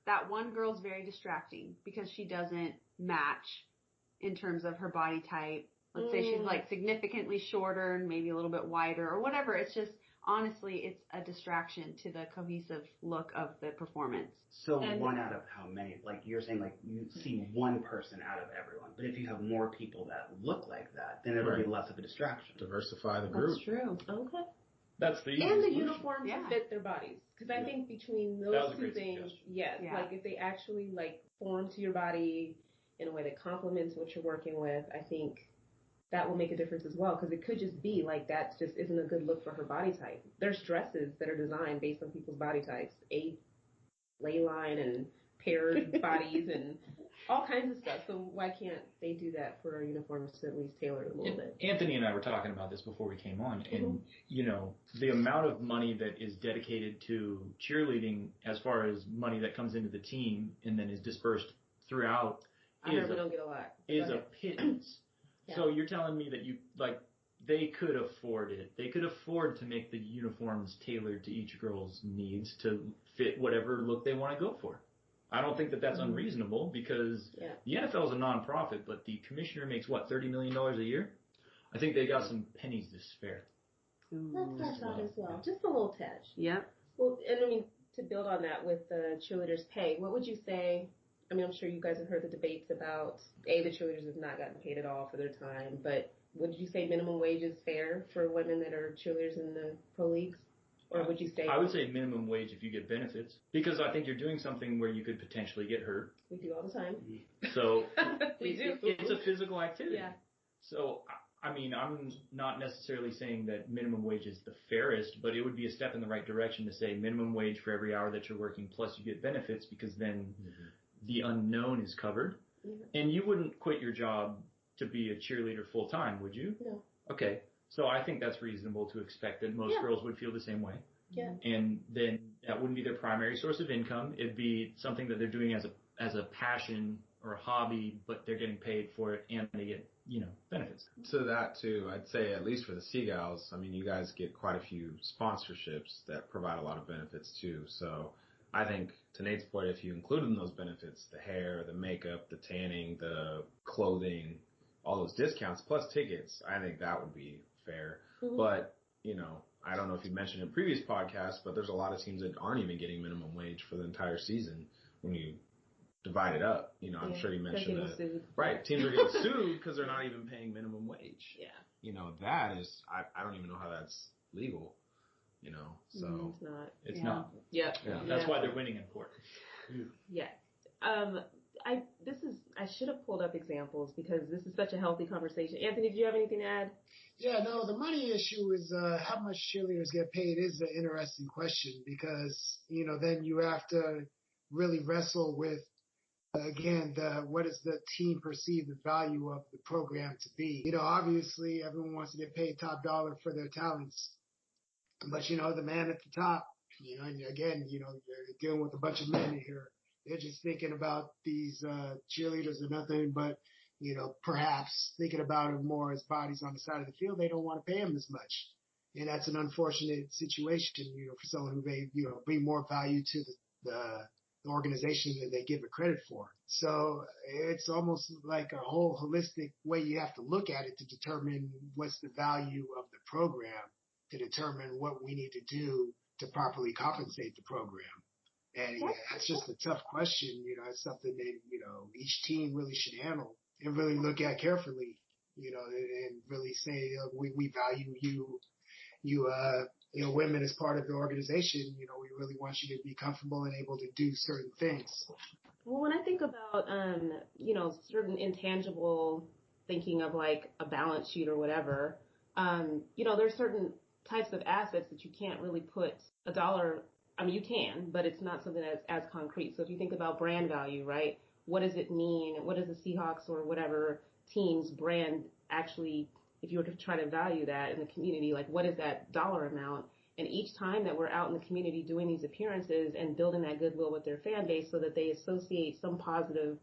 [SPEAKER 2] that one girl's very distracting because she doesn't match in terms of her body type. Let's say she's like significantly shorter and maybe a little bit wider or whatever. It's just, honestly, it's a distraction to the cohesive look of the performance.
[SPEAKER 4] So one out of how many? Like you're saying, like you see one person out of everyone. But if you have more people that look like that, then it'll be less of a distraction.
[SPEAKER 5] Diversify the group.
[SPEAKER 2] That's true.
[SPEAKER 7] Okay.
[SPEAKER 6] That's the easiest
[SPEAKER 7] And the
[SPEAKER 6] solution.
[SPEAKER 7] uniforms fit their bodies. Because I think between those two things, like if they actually like form to your body in a way that complements what you're working with, I think that will make a difference as well. Because it could just be like that just isn't a good look for her body type. There's dresses that are designed based on people's body types, lay line and paired bodies and all kinds of stuff. So why can't they do that for our uniforms to at least tailor it a little bit?
[SPEAKER 6] Anthony and I were talking about this before we came on, and the amount of money that is dedicated to cheerleading, as far as money that comes into the team and then is dispersed throughout,
[SPEAKER 7] I heard we don't get a lot.
[SPEAKER 6] Is a pittance. Yeah. So you're telling me that they could afford it. They could afford to make the uniforms tailored to each girl's needs to fit whatever look they want to go for. I don't think that that's unreasonable because the NFL is a nonprofit, but the commissioner makes $30 million a year? I think they got some pennies to spare.
[SPEAKER 7] That's what I thought as well. Just a little touch.
[SPEAKER 2] Yep.
[SPEAKER 7] Well, and I mean, to build on that with the cheerleaders' pay, what would you say? I mean, I'm sure you guys have heard the debates about, the cheerleaders have not gotten paid at all for their time, but would you say minimum wage is fair for women that are cheerleaders in the pro leagues? Or would you say? I
[SPEAKER 6] would say minimum wage if you get benefits, because I think you're doing something where you could potentially get hurt.
[SPEAKER 7] We do all the time.
[SPEAKER 6] So
[SPEAKER 7] we do.
[SPEAKER 6] It's a physical activity.
[SPEAKER 7] Yeah.
[SPEAKER 6] So I mean, I'm not necessarily saying that minimum wage is the fairest, but it would be a step in the right direction to say minimum wage for every hour that you're working, plus you get benefits, because then the unknown is covered. Yeah. And you wouldn't quit your job to be a cheerleader full time, would you?
[SPEAKER 7] No.
[SPEAKER 6] Okay. So I think that's reasonable to expect that most girls would feel the same way.
[SPEAKER 7] Yeah.
[SPEAKER 6] And then that wouldn't be their primary source of income. It'd be something that they're doing as a passion or a hobby, but they're getting paid for it and they get, benefits.
[SPEAKER 5] To that too, I'd say at least for the Seagulls, I mean, you guys get quite a few sponsorships that provide a lot of benefits too. So I think to Nate's point, if you included in those benefits, the hair, the makeup, the tanning, the clothing, all those discounts plus tickets, I think that would be fair. Mm-hmm. But, I don't know if you mentioned in previous podcasts, but there's a lot of teams that aren't even getting minimum wage for the entire season when you divide it up. I'm sure you mentioned that.
[SPEAKER 7] Sued.
[SPEAKER 5] Right. Teams are getting sued because they're not even paying minimum wage.
[SPEAKER 7] Yeah.
[SPEAKER 5] That is, I don't even know how that's legal, so.
[SPEAKER 7] It's not.
[SPEAKER 6] It's not.
[SPEAKER 7] Yeah.
[SPEAKER 6] That's why they're winning in court.
[SPEAKER 7] Yeah. I should have pulled up examples because this is such a healthy conversation. Anthony, do you have anything to add?
[SPEAKER 3] Yeah, no, the money issue is how much cheerleaders get paid is an interesting question because, then you have to really wrestle with, again, what does the team perceive the value of the program to be? Obviously everyone wants to get paid top dollar for their talents, but, the man at the top, and again, you're dealing with a bunch of men here. They're just thinking about these cheerleaders or nothing but, perhaps thinking about them more as bodies on the side of the field. They don't want to pay them as much. And that's an unfortunate situation, for someone who may, bring more value to the organization that they give it credit for. So it's almost like a whole holistic way you have to look at it to determine what's the value of the program, to determine what we need to do to properly compensate the program. And that's just a tough question. It's something that, each team really should handle and really look at carefully, and really say, we value you women as part of the organization. We really want you to be comfortable and able to do certain things.
[SPEAKER 7] Well, when I think about, certain intangible thinking of like a balance sheet or whatever, there's certain types of assets that you can't really put a dollar. I mean, you can, but it's not something that's as concrete. So if you think about brand value, right? What does it mean? What does the Seahawks or whatever team's brand actually, if you were to try to value that in the community, like what is that dollar amount? And each time that we're out in the community doing these appearances and building that goodwill with their fan base so that they associate some positive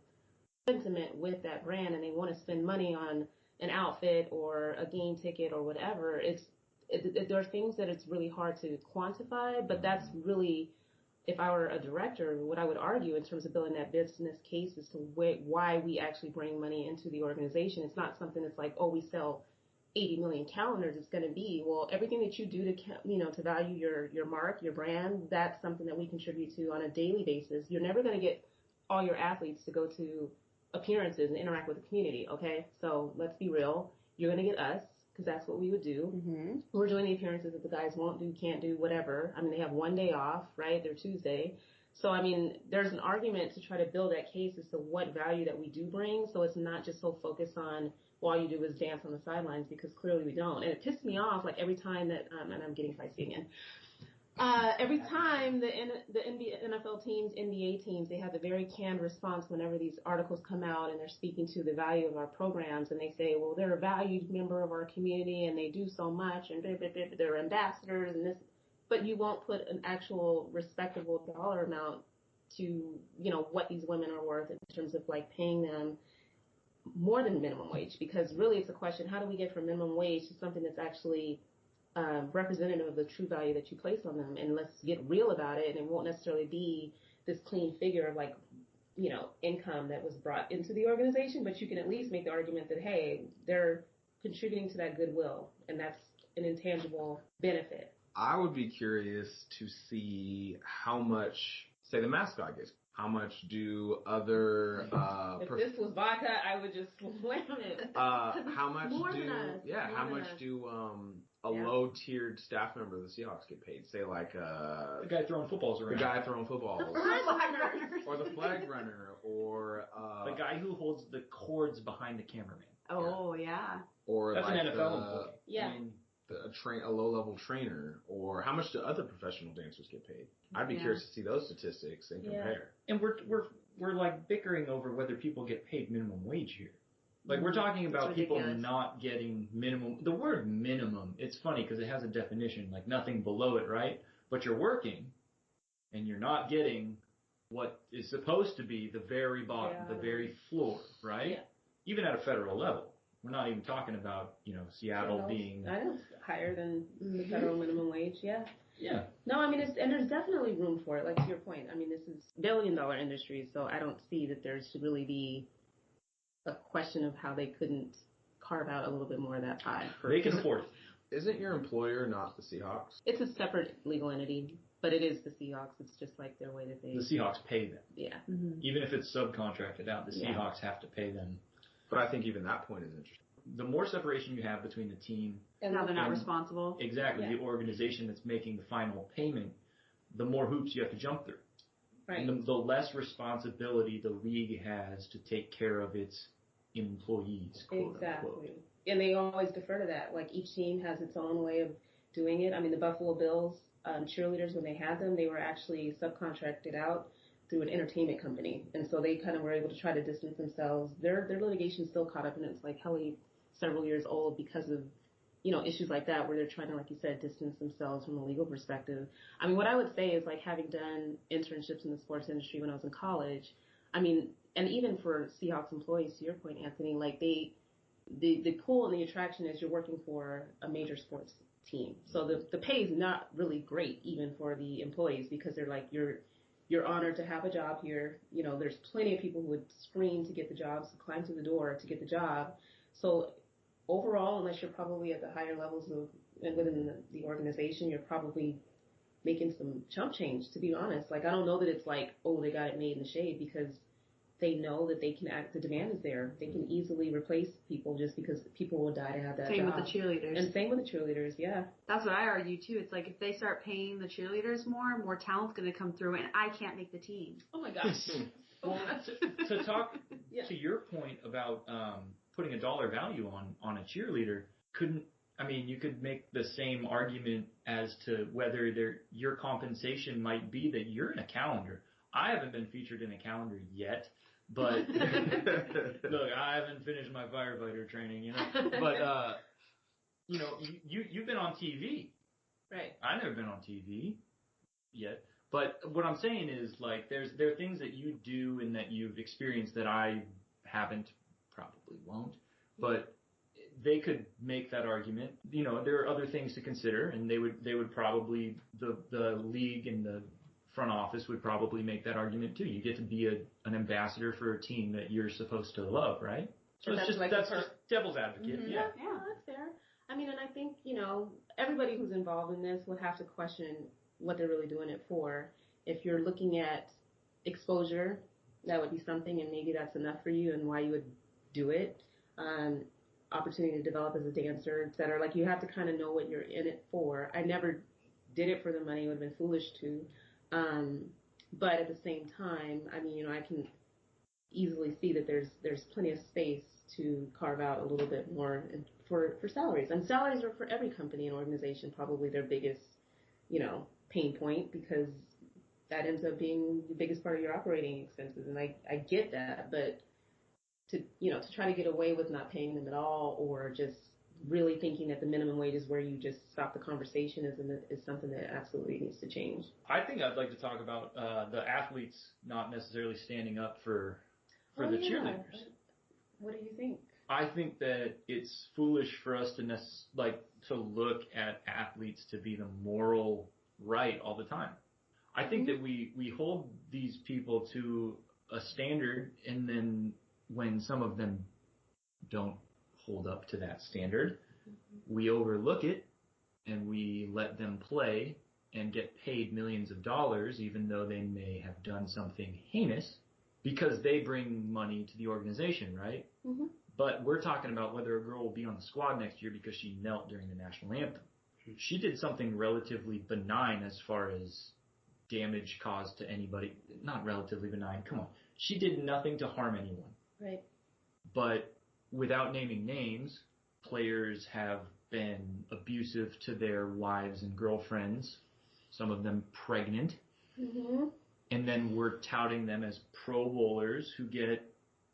[SPEAKER 7] sentiment with that brand and they want to spend money on an outfit or a game ticket or whatever, there are things that it's really hard to quantify, but that's really, if I were a director, what I would argue in terms of building that business case as to why we actually bring money into the organization. It's not something that's like, oh, we sell 80 million calendars. It's going to be, well, everything that you do to value your mark, your brand, that's something that we contribute to on a daily basis. You're never going to get all your athletes to go to appearances and interact with the community, okay? So let's be real. You're going to get us, because that's what we would do. Mm-hmm. We're doing the appearances that the guys won't do, can't do, whatever. I mean, they have one day off, right? They're Tuesday. So, I mean, there's an argument to try to build that case as to what value that we do bring. So it's not just so focused on, well, all you do is dance on the sidelines, because clearly we don't. And it pissed me off, like every time that, and I'm getting feisty again. Every time the NFL teams, NBA teams, they have a very canned response whenever these articles come out and they're speaking to the value of our programs, and they say, well, they're a valued member of our community and they do so much and they're ambassadors and this, but you won't put an actual respectable dollar amount to, what these women are worth in terms of like paying them more than minimum wage, because really it's a question, how do we get from minimum wage to something that's actually representative of the true value that you place on them? And let's get real about it. And it won't necessarily be this clean figure of like, income that was brought into the organization, but you can at least make the argument that, hey, they're contributing to that goodwill, and that's an intangible benefit.
[SPEAKER 5] I would be curious to see how much, say, the mascot gets. How much do other
[SPEAKER 7] if this was vodka, I would just slam it.
[SPEAKER 5] How much
[SPEAKER 7] more
[SPEAKER 5] do
[SPEAKER 7] than us.
[SPEAKER 5] Yeah? How much do low-tiered staff member of the Seahawks get paid? Say like
[SPEAKER 6] the guy throwing footballs around.
[SPEAKER 5] The guy throwing footballs.
[SPEAKER 7] The flag runner.
[SPEAKER 5] Or the flag runner, or
[SPEAKER 6] the guy who holds the cords behind the cameraman.
[SPEAKER 2] Oh yeah.
[SPEAKER 5] Or
[SPEAKER 6] that's
[SPEAKER 5] like
[SPEAKER 6] an NFL employee.
[SPEAKER 7] Yeah.
[SPEAKER 5] I mean, a low-level trainer, or how much do other professional dancers get paid? I'd be curious to see those statistics and compare.
[SPEAKER 6] And we're like bickering over whether people get paid minimum wage here. Like we're talking about people not getting minimum. The word minimum, it's funny because it has a definition, like nothing below it, right? But you're working, and you're not getting what is supposed to be the very bottom, the very floor, right? Yeah. Even at a federal level. We're not even talking about, Seattle being...
[SPEAKER 7] I know, higher than the federal minimum wage, yeah.
[SPEAKER 6] Yeah.
[SPEAKER 7] No, I mean, and there's definitely room for it, like to your point. I mean, this is billion-dollar industry, so I don't see that there should really be a question of how they couldn't carve out a little bit more of that pie.
[SPEAKER 6] They can afford it.
[SPEAKER 5] Isn't your employer not the Seahawks?
[SPEAKER 7] It's a separate legal entity, but it is the Seahawks. It's just like their way that they...
[SPEAKER 6] The Seahawks pay them.
[SPEAKER 7] Yeah.
[SPEAKER 2] Mm-hmm.
[SPEAKER 6] Even if it's subcontracted out, the Seahawks have to pay them.
[SPEAKER 5] But I think even that point is interesting.
[SPEAKER 6] The more separation you have between the team
[SPEAKER 2] and how they're not responsible.
[SPEAKER 6] Exactly. Yeah. The organization that's making the final payment, the more hoops you have to jump through.
[SPEAKER 7] Right.
[SPEAKER 6] And the less responsibility the league has to take care of its employees, quote unquote.
[SPEAKER 7] And they always defer to that. Like each team has its own way of doing it. I mean, the Buffalo Bills cheerleaders, when they had them, they were actually subcontracted out through an entertainment company. And so they kind of were able to try to distance themselves. Their litigation still caught up, and it's like several years old because of, issues like that where they're trying to, like you said, distance themselves from a legal perspective. I mean, what I would say is like having done internships in the sports industry when I was in college, I mean, and even for Seahawks employees, to your point, Anthony, like the pull and the attraction is you're working for a major sports team. So the pay is not really great even for the employees because they're like, you're you're honored to have a job here. You know, there's plenty of people who would scream to get the jobs, climb through the door to get the job. So overall, unless you're probably at the higher levels of and within the organization, you're probably making some chump change, to be honest. Like, I don't know that it's like, oh, they got it made in the shade, because they know that they can act, the demand is there. They can easily replace people just because people will die to have that
[SPEAKER 2] Same
[SPEAKER 7] job.
[SPEAKER 2] with the cheerleaders.
[SPEAKER 7] And same with the cheerleaders, yeah.
[SPEAKER 2] That's what I argue too. It's like if they start paying the cheerleaders more talent's going to come through, and I can't make the team.
[SPEAKER 7] Oh my gosh.
[SPEAKER 6] Well, to talk to your point about putting a dollar value on a cheerleader, you could make the same argument as to whether your compensation might be that you're in a calendar. I haven't been featured in a calendar yet, but look, I haven't finished my firefighter training, you know. But you've been on TV,
[SPEAKER 7] right?
[SPEAKER 6] I've never been on TV yet. But what I'm saying is, like, there are things that you do and that you've experienced that I haven't, probably won't, but they could make that argument. You know, there are other things to consider, and they would probably, the league and the front office would probably make that argument too. You get to be an ambassador for a team that you're supposed to love, right? So that's just devil's advocate.
[SPEAKER 7] Mm-hmm. Yeah, that's fair. I mean, and I think, you know, everybody who's involved in this would have to question what they're really doing it for. If you're looking at exposure, that would be something, and maybe that's enough for you and why you would do it. Opportunity to develop as a dancer, et cetera. Like, you have to kind of know what you're in it for. I never did it for the money. It would have been foolish to. But at the same time, I mean, you know, I can easily see that there's plenty of space to carve out a little bit more for salaries. And salaries are for every company and organization probably their biggest, you know, pain point, because that ends up being the biggest part of your operating expenses. And I get that, but to try to get away with not paying them at all, or just really thinking that the minimum wage is where you just stop the conversation is something that absolutely needs to change.
[SPEAKER 6] I think I'd like to talk about the athletes not necessarily standing up for the cheerleaders.
[SPEAKER 7] What do you think?
[SPEAKER 6] I think that it's foolish for us to look at athletes to be the moral right all the time. I think that we hold these people to a standard, and then when some of them don't hold up to that standard, we overlook it and we let them play and get paid millions of dollars, even though they may have done something heinous, because they bring money to the organization, right? Mm-hmm. But we're talking about whether a girl will be on the squad next year because she knelt during the national anthem. She did something relatively benign as far as damage caused to anybody. Not relatively benign. Come on. She did nothing to harm anyone.
[SPEAKER 7] Right.
[SPEAKER 6] But without naming names, players have been abusive to their wives and girlfriends, some of them pregnant. Mm-hmm. And then we're touting them as pro bowlers who get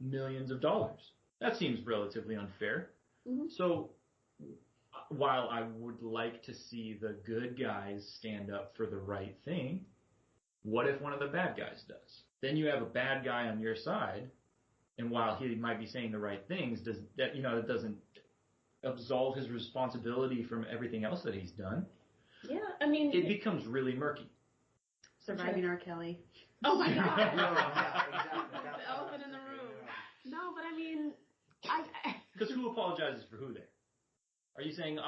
[SPEAKER 6] millions of dollars. That seems relatively unfair. Mm-hmm. So while I would like to see the good guys stand up for the right thing, what if one of the bad guys does? Then you have a bad guy on your side, and while he might be saying the right things, it doesn't absolve his responsibility from everything else that he's done.
[SPEAKER 7] Yeah, I mean,
[SPEAKER 6] it becomes really murky.
[SPEAKER 2] Surviving R. Kelly.
[SPEAKER 7] Oh my God!
[SPEAKER 3] Exactly.
[SPEAKER 7] The elephant in the room. No, but I mean,
[SPEAKER 6] because who apologizes for who there? Are you saying,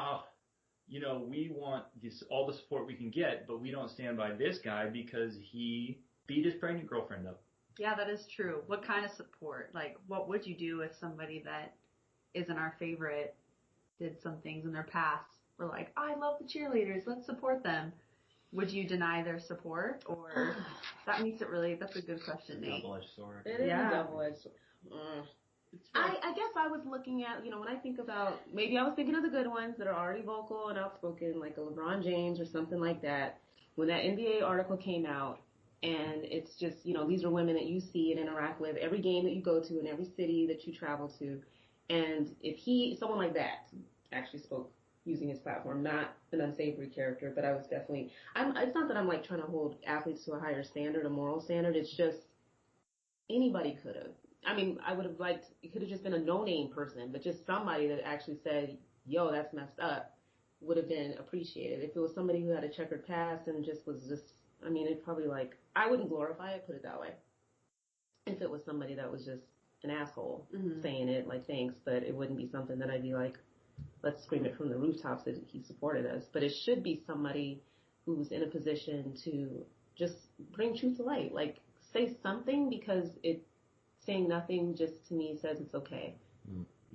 [SPEAKER 6] we want all the support we can get, but we don't stand by this guy because he beat his pregnant girlfriend up?
[SPEAKER 2] Yeah, that is true. What kind of support? Like, what would you do if somebody that isn't our favorite did some things in their past? We're like, I love the cheerleaders. Let's support them. Would you deny their support? Or that makes it really, that's a good question, Nate.
[SPEAKER 4] Double-edged sword.
[SPEAKER 7] It is a double-edged sword. I guess I was looking at, when I think about, maybe I was thinking of the good ones that are already vocal and outspoken, like a LeBron James or something like that. When that NBA article came out, and it's just, these are women that you see and interact with every game that you go to in every city that you travel to. And if someone like that actually spoke using his platform, not an unsavory character, but I was definitely, it's not that I'm like trying to hold athletes to a higher standard, a moral standard. It's just anybody could have. I mean, I would have liked, it could have just been a no-name person, but just somebody that actually said, yo, that's messed up, would have been appreciated. If it was somebody who had a checkered past and just was just I mean, it probably like, I wouldn't glorify it, put it that way. If it was somebody that was just an asshole saying it, like, thanks, but it wouldn't be something that I'd be like, let's scream it from the rooftops that he supported us. But it should be somebody who's in a position to just bring truth to light. Like, say something, because saying nothing just to me says it's okay.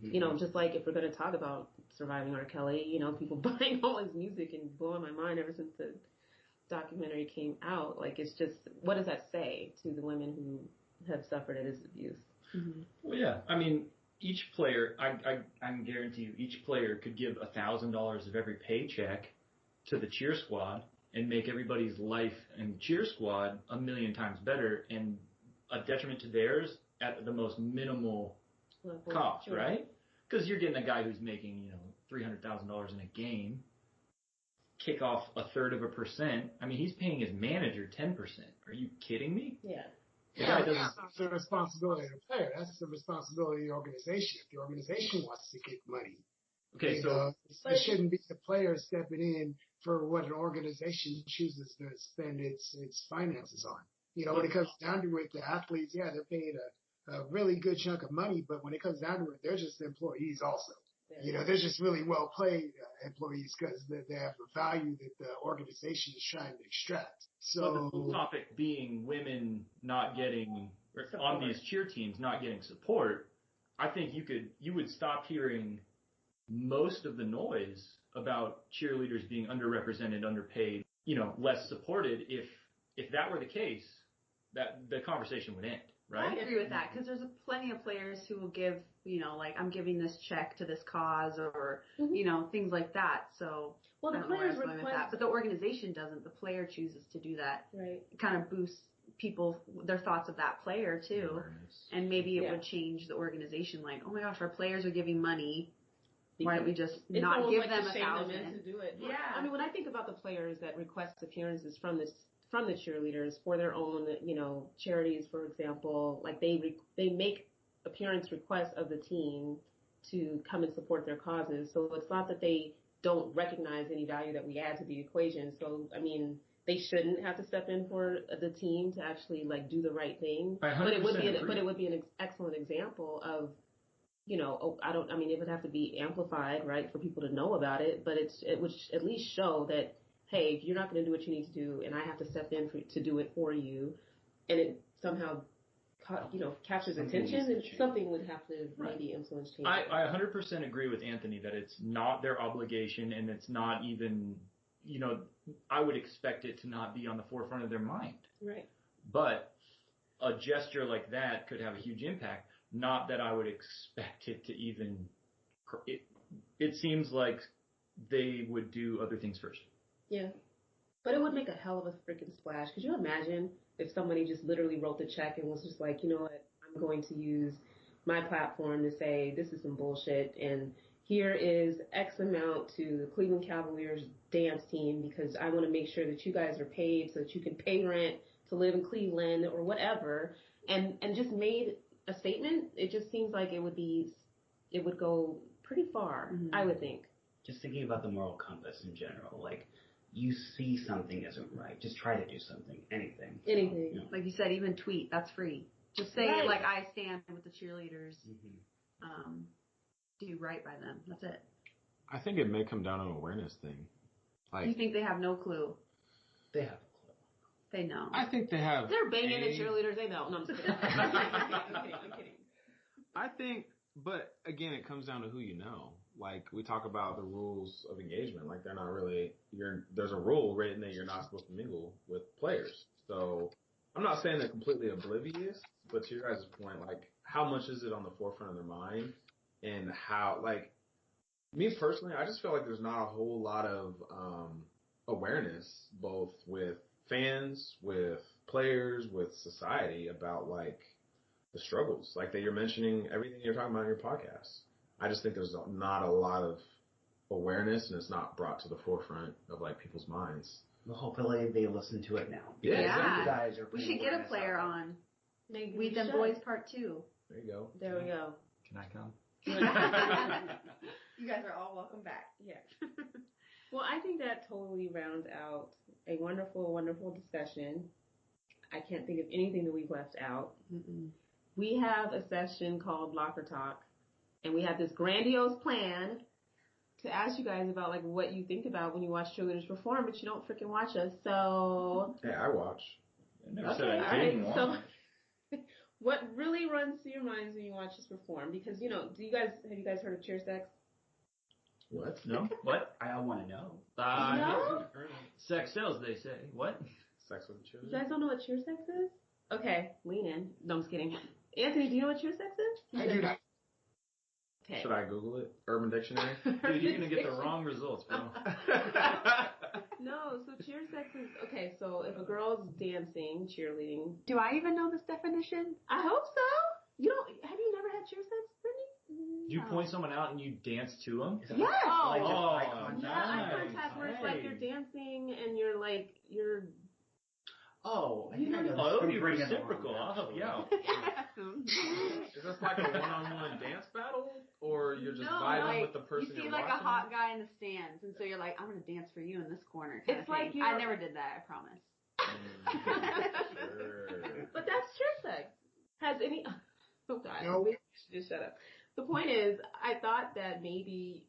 [SPEAKER 7] You know, just like if we're going to talk about surviving R. Kelly, you know, people buying all his music and blowing my mind ever since the documentary came out. Like, it's just, what does that say to the women who have suffered his abuse?
[SPEAKER 6] Well, yeah. I mean, each player, I can guarantee you, each player could give $1,000 of every paycheck to the cheer squad and make everybody's life and cheer squad a million times better, and a detriment to theirs at the most minimal cost, right? Because you're getting a guy who's making, you know, $300,000 in a game, kick off 1/3%. I mean, he's paying his manager 10%. Are you kidding me?
[SPEAKER 7] Yeah.
[SPEAKER 3] Yeah, that's not the responsibility of the player. That's the responsibility of the organization. If the organization wants to get money,
[SPEAKER 6] okay,
[SPEAKER 3] it shouldn't be the player stepping in for what an organization chooses to spend its finances on. You know, when it comes down to it, the athletes, yeah, they're paid a really good chunk of money, but when it comes down to it, they're just employees also. You know, they're just really well paid employees because they have the value that the organization is trying to extract. So
[SPEAKER 6] the topic being women not getting on these cheer teams, not getting support. I think you would stop hearing most of the noise about cheerleaders being underrepresented, underpaid, you know, less supported. If that were the case, that the conversation would end. Right?
[SPEAKER 2] I agree with that, because there's plenty of players who will give, you know, like, I'm giving this check to this cause, or, you know, things like that. So,
[SPEAKER 7] well, the players request
[SPEAKER 2] with that. But the organization doesn't. The player chooses to do that.
[SPEAKER 7] Right.
[SPEAKER 2] It kind of boosts their thoughts of that player, too. And maybe it would change the organization. Like, oh my gosh, our players are giving money. Why don't we just not give them $1,000
[SPEAKER 7] to do it?
[SPEAKER 2] Yeah.
[SPEAKER 7] I mean, when I think about the players that request appearances from the cheerleaders for their own, you know, charities, for example, like they make appearance requests of the team to come and support their causes. So it's not that they don't recognize any value that we add to the equation. So, I mean, they shouldn't have to step in for the team to actually, like, do the right thing. But it would be an excellent example of, you know, it would have to be amplified, right, for people to know about it, but it would at least show that, hey, if you're not going to do what you need to do, and I have to step in to do it for you, and it somehow, you know, captures attention, then something would have to maybe influence change.
[SPEAKER 6] I 100% agree with Anthony that it's not their obligation, and it's not even, you know, I would expect it to not be on the forefront of their mind.
[SPEAKER 7] Right.
[SPEAKER 6] But a gesture like that could have a huge impact. Not that I would expect it to even. It seems like they would do other things first.
[SPEAKER 7] Yeah. But it would make a hell of a freaking splash. Could you imagine if somebody just literally wrote the check and was just like, you know what, I'm going to use my platform to say this is some bullshit, and here is X amount to the Cleveland Cavaliers dance team because I want to make sure that you guys are paid so that you can pay rent to live in Cleveland or whatever, and just made a statement. It just seems like it would go pretty far, I would think.
[SPEAKER 4] Just thinking about the moral compass in general, like, you see something isn't right, just try to do something, anything.
[SPEAKER 7] Anything.
[SPEAKER 4] You know.
[SPEAKER 2] Like you said, even tweet, that's free. Just say, like, I stand with the cheerleaders. Do right by them. That's it.
[SPEAKER 5] I think it may come down to an awareness thing. Like,
[SPEAKER 2] you think they have no clue?
[SPEAKER 4] They have a clue.
[SPEAKER 2] They know.
[SPEAKER 5] I think they have.
[SPEAKER 7] They're banging the cheerleaders. They know. No, I'm just kidding. I'm kidding.
[SPEAKER 5] I think, but again, it comes down to who you know. Like, we talk about the rules of engagement. Like, they're not really, there's a rule written that you're not supposed to mingle with players. So, I'm not saying they're completely oblivious, but to your guys' point, like, how much is it on the forefront of their mind? And how, like, me personally, I just feel like there's not a whole lot of awareness, both with fans, with players, with society, about, like, the struggles. Like, that you're mentioning everything you're talking about in your podcast. I just think there's not a lot of awareness, and it's not brought to the forefront of, like, people's minds.
[SPEAKER 4] Well, hopefully they listen to it now.
[SPEAKER 2] Yeah.
[SPEAKER 4] You guys are,
[SPEAKER 2] we should get a player on.
[SPEAKER 7] Maybe
[SPEAKER 2] We Them Boys Part 2.
[SPEAKER 5] There you go.
[SPEAKER 7] There we go.
[SPEAKER 6] Can I come?
[SPEAKER 2] You guys are all welcome back.
[SPEAKER 7] Yeah. Well, I think that totally rounds out a wonderful, wonderful discussion. I can't think of anything that we've left out.
[SPEAKER 2] Mm-mm.
[SPEAKER 7] We have a session called Locker Talk, and we have this grandiose plan to ask you guys about like what you think about when you watch cheerleaders perform, but you don't freaking watch us. So
[SPEAKER 5] Hey, I watch.
[SPEAKER 6] I never
[SPEAKER 7] okay,
[SPEAKER 6] said
[SPEAKER 7] all
[SPEAKER 6] I didn't
[SPEAKER 7] right.
[SPEAKER 6] want.
[SPEAKER 7] So what really runs through your minds when you watch us perform? Because have you guys heard of cheer sex?
[SPEAKER 5] What?
[SPEAKER 6] No? What?
[SPEAKER 4] I want to know.
[SPEAKER 7] No?
[SPEAKER 6] Sex sells, they say. What?
[SPEAKER 5] Sex with the
[SPEAKER 7] You
[SPEAKER 5] cheerleader?
[SPEAKER 7] guys don't know what cheer sex is? Okay, lean in. No, I'm just kidding. Anthony, do you know what cheer sex is?
[SPEAKER 3] I do not.
[SPEAKER 7] Okay.
[SPEAKER 5] Should I Google it? Urban Dictionary?
[SPEAKER 6] Dude, you're gonna get the wrong results, bro.
[SPEAKER 7] No, so cheer sex is, okay, so if a girl's dancing, cheerleading,
[SPEAKER 2] Do I even know this definition?
[SPEAKER 7] I hope so. Have you never had cheer sex, Brittany?
[SPEAKER 6] You
[SPEAKER 2] No.
[SPEAKER 6] point someone out and you dance to them?
[SPEAKER 4] Is it
[SPEAKER 7] Yes.
[SPEAKER 4] like just
[SPEAKER 6] Oh,
[SPEAKER 4] eye contact?
[SPEAKER 7] Yeah, eye
[SPEAKER 6] nice.
[SPEAKER 7] contact where it's like you're dancing and you're
[SPEAKER 4] Oh, I
[SPEAKER 7] You
[SPEAKER 4] think I
[SPEAKER 7] know-
[SPEAKER 4] know.
[SPEAKER 6] Oh, it'll
[SPEAKER 4] I'm
[SPEAKER 6] be
[SPEAKER 4] bringing it on,
[SPEAKER 6] reciprocal. I'll help you out.
[SPEAKER 5] Is this like a one-on-one dance battle? Or you're just
[SPEAKER 2] No,
[SPEAKER 5] vibing
[SPEAKER 2] like,
[SPEAKER 5] with the person
[SPEAKER 2] you see
[SPEAKER 5] you're
[SPEAKER 2] like
[SPEAKER 5] watching?
[SPEAKER 2] a hot guy in the stands, and so you're like, I'm gonna dance for you in this corner. Kind
[SPEAKER 7] It's
[SPEAKER 2] of
[SPEAKER 7] like
[SPEAKER 2] thing.
[SPEAKER 7] you're-
[SPEAKER 2] I never did that. I promise.
[SPEAKER 5] Sure.
[SPEAKER 7] But that's cheer sex. Has any, oh God,
[SPEAKER 3] No.
[SPEAKER 7] just shut up. The point is, I thought that maybe,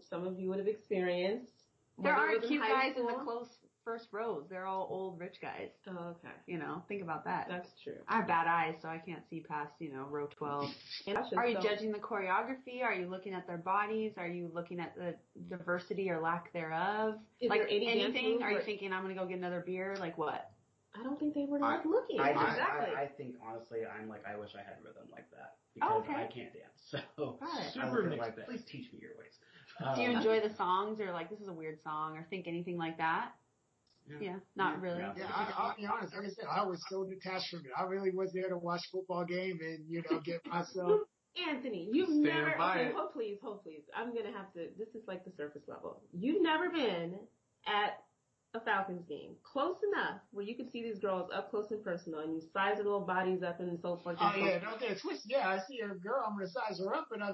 [SPEAKER 7] some of you would have experienced.
[SPEAKER 2] There
[SPEAKER 7] whether it
[SPEAKER 2] aren't
[SPEAKER 7] was
[SPEAKER 2] cute
[SPEAKER 7] high
[SPEAKER 2] guys in the
[SPEAKER 7] school-
[SPEAKER 2] close first rows. They're all old rich guys.
[SPEAKER 7] Oh, okay.
[SPEAKER 2] Think about that.
[SPEAKER 7] That's true.
[SPEAKER 2] I have bad eyes, so I can't see past, row 12.
[SPEAKER 7] And that's just
[SPEAKER 2] Are you
[SPEAKER 7] so-
[SPEAKER 2] judging the choreography? Are you looking at their bodies? Are you looking at the diversity or lack thereof?
[SPEAKER 7] Is
[SPEAKER 2] Like
[SPEAKER 7] there any dance
[SPEAKER 2] anything?
[SPEAKER 7] move
[SPEAKER 2] Are you
[SPEAKER 7] where-
[SPEAKER 2] thinking I'm gonna go get another beer? Like what?
[SPEAKER 7] I don't think they were like looking.
[SPEAKER 4] I,
[SPEAKER 7] Exactly.
[SPEAKER 4] I think honestly, I'm like, I wish I had rhythm like that because
[SPEAKER 2] Okay.
[SPEAKER 4] I can't dance. So
[SPEAKER 7] Right.
[SPEAKER 4] I
[SPEAKER 6] Super
[SPEAKER 4] look at it
[SPEAKER 6] mixed
[SPEAKER 4] like,
[SPEAKER 6] bag.
[SPEAKER 4] please teach me your ways.
[SPEAKER 2] Do you enjoy the songs or like this is a weird song or think anything like that? Yeah, not really.
[SPEAKER 4] Yeah.
[SPEAKER 3] Yeah, I'll be honest. Like I said, I was so detached from it. I really was there to watch football game and get myself.
[SPEAKER 7] Anthony, you've
[SPEAKER 5] Stand
[SPEAKER 7] never.
[SPEAKER 5] by
[SPEAKER 7] Okay,
[SPEAKER 5] it.
[SPEAKER 7] hold please. I'm gonna have to. This is like the surface level. You've never been at a Falcons game close enough where you could see these girls up close and personal, and you size their little bodies up and so forth.
[SPEAKER 3] Oh
[SPEAKER 7] and so
[SPEAKER 3] yeah,
[SPEAKER 7] forth.
[SPEAKER 3] don't get it twisted. Yeah, I see a girl, I'm gonna size her up, and I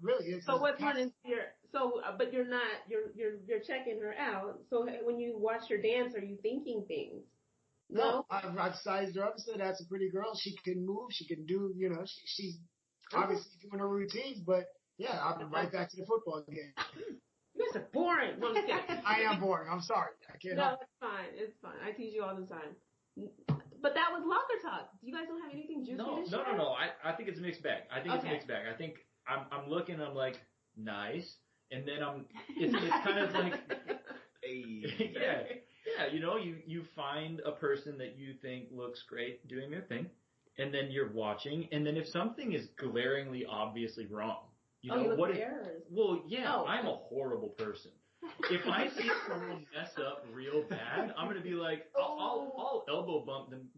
[SPEAKER 3] really. It's
[SPEAKER 7] So what's running your? So, but you're not. You're checking her out. So when you watch her dance, are you thinking things?
[SPEAKER 3] No, I've sized her up and said that's a pretty girl. She can move. She can do. She's obviously doing her routines, but yeah, I'll be right back to the football game.
[SPEAKER 7] You guys are boring. No, I'm just kidding.
[SPEAKER 3] I am boring. I'm sorry. I can't
[SPEAKER 7] No,
[SPEAKER 3] help.
[SPEAKER 7] it's fine. It's fine. I tease you all the time. But that was locker talk. You guys don't have anything juicy
[SPEAKER 6] No.
[SPEAKER 7] to share?
[SPEAKER 6] I think it's a mixed bag. I think I'm looking, I'm like, nice. And then it's kind of like,
[SPEAKER 5] Hey.
[SPEAKER 6] yeah, you find a person that you think looks great doing their thing, and then you're watching, and then if something is glaringly obviously wrong,
[SPEAKER 7] you look for errors.
[SPEAKER 6] Well, yeah,
[SPEAKER 7] Oh.
[SPEAKER 6] I'm a horrible person. If I see someone mess up real bad, I'm gonna be like, I'll elbow bump them,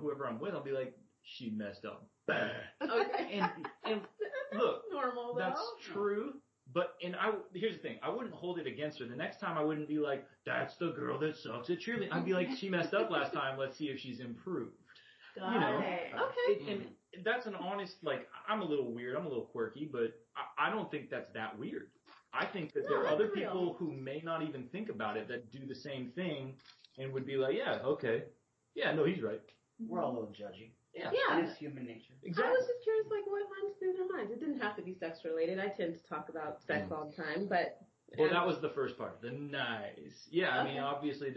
[SPEAKER 6] whoever I'm with. I'll be like, she messed up bad.
[SPEAKER 7] Okay.
[SPEAKER 6] And look,
[SPEAKER 7] Normal though.
[SPEAKER 6] that's true. But here's the thing, I wouldn't hold it against her. The next time I wouldn't be like, that's the girl that sucks at cheerleading. I'd be like, she messed up last time. Let's see if she's improved.
[SPEAKER 7] Got
[SPEAKER 6] You know.
[SPEAKER 7] it. Okay.
[SPEAKER 6] And that's an honest, like, I'm a little weird, I'm a little quirky, but I don't think that's that weird. I think that there are other
[SPEAKER 7] that's real.
[SPEAKER 6] people who may not even think about it that do the same thing and would be like, yeah, okay. Yeah, no, he's right.
[SPEAKER 4] We're all a little judgy.
[SPEAKER 6] Yeah.
[SPEAKER 7] Yeah.
[SPEAKER 4] It's human nature.
[SPEAKER 7] I
[SPEAKER 6] Exactly.
[SPEAKER 7] was just curious, like, what runs through their minds. It didn't have to be sex related. I tend to talk about sex all the time, but.
[SPEAKER 6] Well, that was the first part. The nice. Yeah, I mean,
[SPEAKER 7] Okay.
[SPEAKER 6] obviously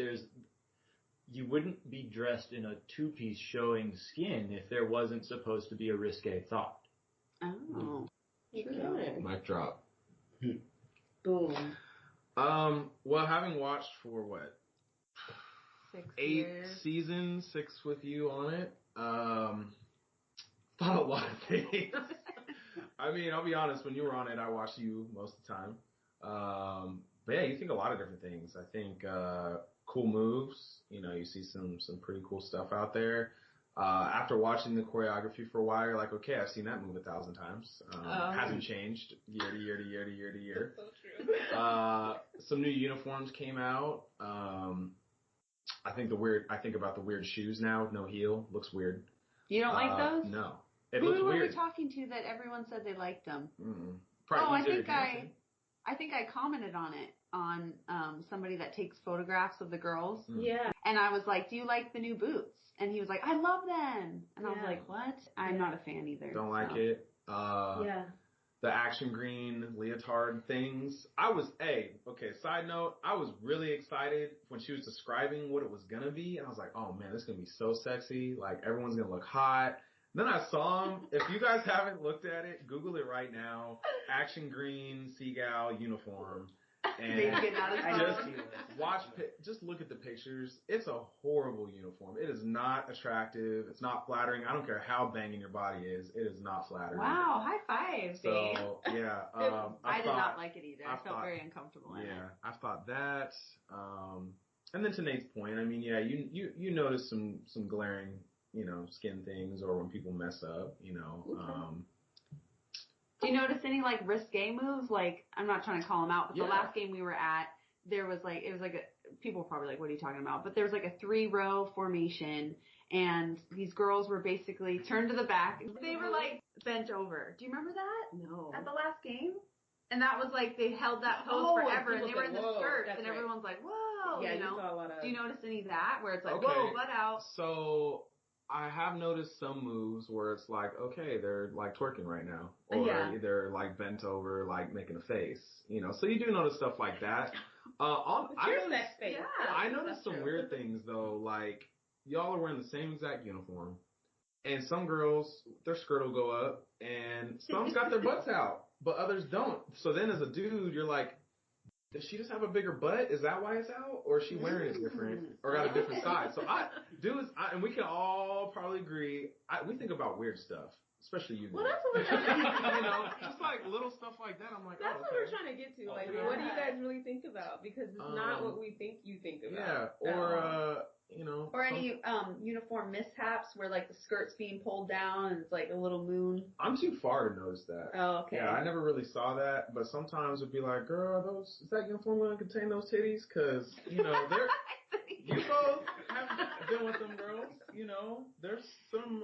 [SPEAKER 6] you wouldn't be dressed in a two-piece showing skin if there wasn't supposed to be a risque thought.
[SPEAKER 2] Oh.
[SPEAKER 7] Okay.
[SPEAKER 5] Mic drop.
[SPEAKER 7] Boom.
[SPEAKER 5] Well, having watched for what?
[SPEAKER 2] 6
[SPEAKER 5] 8
[SPEAKER 2] years.
[SPEAKER 5] seasons, 6 with you on it. Thought a lot of things. I mean, I'll be honest, when you were on it, I watched you most of the time. But yeah, you think a lot of different things. I think, cool moves. You see some pretty cool stuff out there. After watching the choreography for a while, you're like, okay, I've seen that move 1,000 times. Hasn't changed year to year to year to year to year.
[SPEAKER 7] So true.
[SPEAKER 5] Some new uniforms came out. I think about the weird shoes now with no heel. Looks weird.
[SPEAKER 2] You don't like those?
[SPEAKER 5] No. It
[SPEAKER 2] Who
[SPEAKER 5] looks
[SPEAKER 2] were
[SPEAKER 5] weird.
[SPEAKER 2] we talking to that everyone said they liked them?
[SPEAKER 5] Mm-mm.
[SPEAKER 2] Oh,
[SPEAKER 5] Probably easier to dance in.
[SPEAKER 2] I think I commented on it. on somebody that takes photographs of the girls.
[SPEAKER 7] Yeah.
[SPEAKER 2] And I was like, do you like the new boots? And he was like, I love them. And I was like, what? I'm not a fan either.
[SPEAKER 5] Don't like it. The action green leotard things. Side note, I was really excited when she was describing what it was going to be. And I was like, oh man, this is going to be so sexy. Like everyone's going to look hot. Then I saw him. If you guys haven't looked at it, Google it right now. Action green Seagal uniform. And just look at the pictures. It's a horrible uniform. It is not attractive. It's not flattering. I don't care how banging your body is. It is not flattering.
[SPEAKER 2] Wow, high five, babe.
[SPEAKER 5] So, yeah.
[SPEAKER 2] I did not like it either. I felt very uncomfortable in it.
[SPEAKER 5] Yeah, I thought that. And then to Nate's point, I mean, yeah, you notice some glaring, skin things or when people mess up,
[SPEAKER 2] Okay. Do you notice any like risque moves? Like, I'm not trying to call them out, but the last game we were at, there was like, it was like people were probably like, what are you talking about? But there was like a 3-row formation and these girls were basically turned to the back. They were like bent over. Do you remember that?
[SPEAKER 7] No.
[SPEAKER 2] At the last game? And that was like, they held that pose forever and they were in the skirts and everyone's like, whoa.
[SPEAKER 7] Yeah, you saw a lot of.
[SPEAKER 2] Do you notice any of that where it's like, whoa, butt out?
[SPEAKER 5] So I have noticed some moves where it's like, okay, they're like twerking right now. Or they're like bent over, like making a face. So you do notice stuff like that. I noticed some weird things though, like y'all are wearing the same exact uniform. And some girls, their skirt will go up and some's got their butts out, but others don't. So then as a dude, you're like, does she just have a bigger butt? Is that why it's out? Or is she wearing it different? Or got a different size? So and we can all probably agree, we think about weird stuff. Especially you.
[SPEAKER 7] Well, that's what we're trying to
[SPEAKER 5] just like little stuff like that. I'm like,
[SPEAKER 7] that's what we're trying to get to. Like, what do you guys really think about? Because it's not what we think you think about.
[SPEAKER 5] Yeah, or
[SPEAKER 2] or any uniform mishaps where like the skirt's being pulled down and it's like a little moon.
[SPEAKER 5] I'm too far to notice that.
[SPEAKER 2] Oh, okay.
[SPEAKER 5] Yeah, I never really saw that, but sometimes it'd be like, girl, is that uniform going to contain those titties? Because they're you both have been with them girls. There's some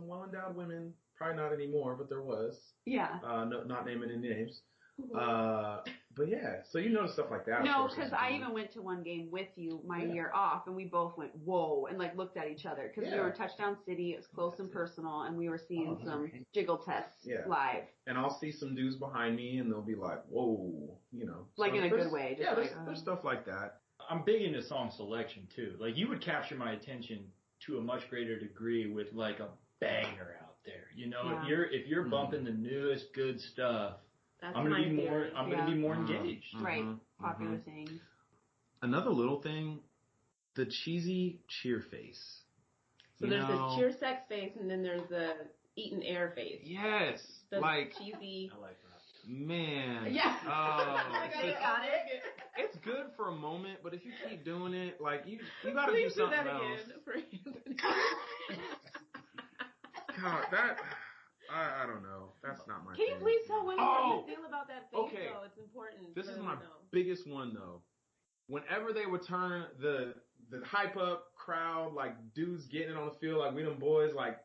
[SPEAKER 5] well endowed women, probably not anymore, but there was.
[SPEAKER 2] Yeah.
[SPEAKER 5] Not naming any names. But yeah, so you notice stuff like that.
[SPEAKER 2] No, because I even went to one game with you my year off, and we both went, whoa, and like looked at each other. Because we were in Touchdown City, it was close and personal, and we were seeing some jiggle tests live.
[SPEAKER 5] And I'll see some dudes behind me, and they'll be like, whoa,
[SPEAKER 2] Like in a good way. Just
[SPEAKER 5] there's stuff like that.
[SPEAKER 6] I'm big into song selection, too. Like, you would capture my attention to a much greater degree with, like, a banger out there. If you're bumping the newest good stuff, I'm gonna be more engaged.
[SPEAKER 2] Right. Popular things.
[SPEAKER 5] Another little thing, the cheesy cheer face.
[SPEAKER 1] So there's the cheer sex face, and then there's the eating air face.
[SPEAKER 5] Yes.
[SPEAKER 1] The
[SPEAKER 5] like
[SPEAKER 1] cheesy.
[SPEAKER 6] I like that.
[SPEAKER 5] Man.
[SPEAKER 2] Yeah.
[SPEAKER 5] Oh,
[SPEAKER 2] got it.
[SPEAKER 5] It's good for a moment, but if you keep doing it, like you gotta do something else. God, I don't know. That's not my
[SPEAKER 1] thing. Can you please tell women how you feel about that face,
[SPEAKER 5] okay.
[SPEAKER 1] though? It's important.
[SPEAKER 5] This is my biggest one, though. Whenever they would turn the hype up crowd, like dudes getting it on the field, like we them boys, like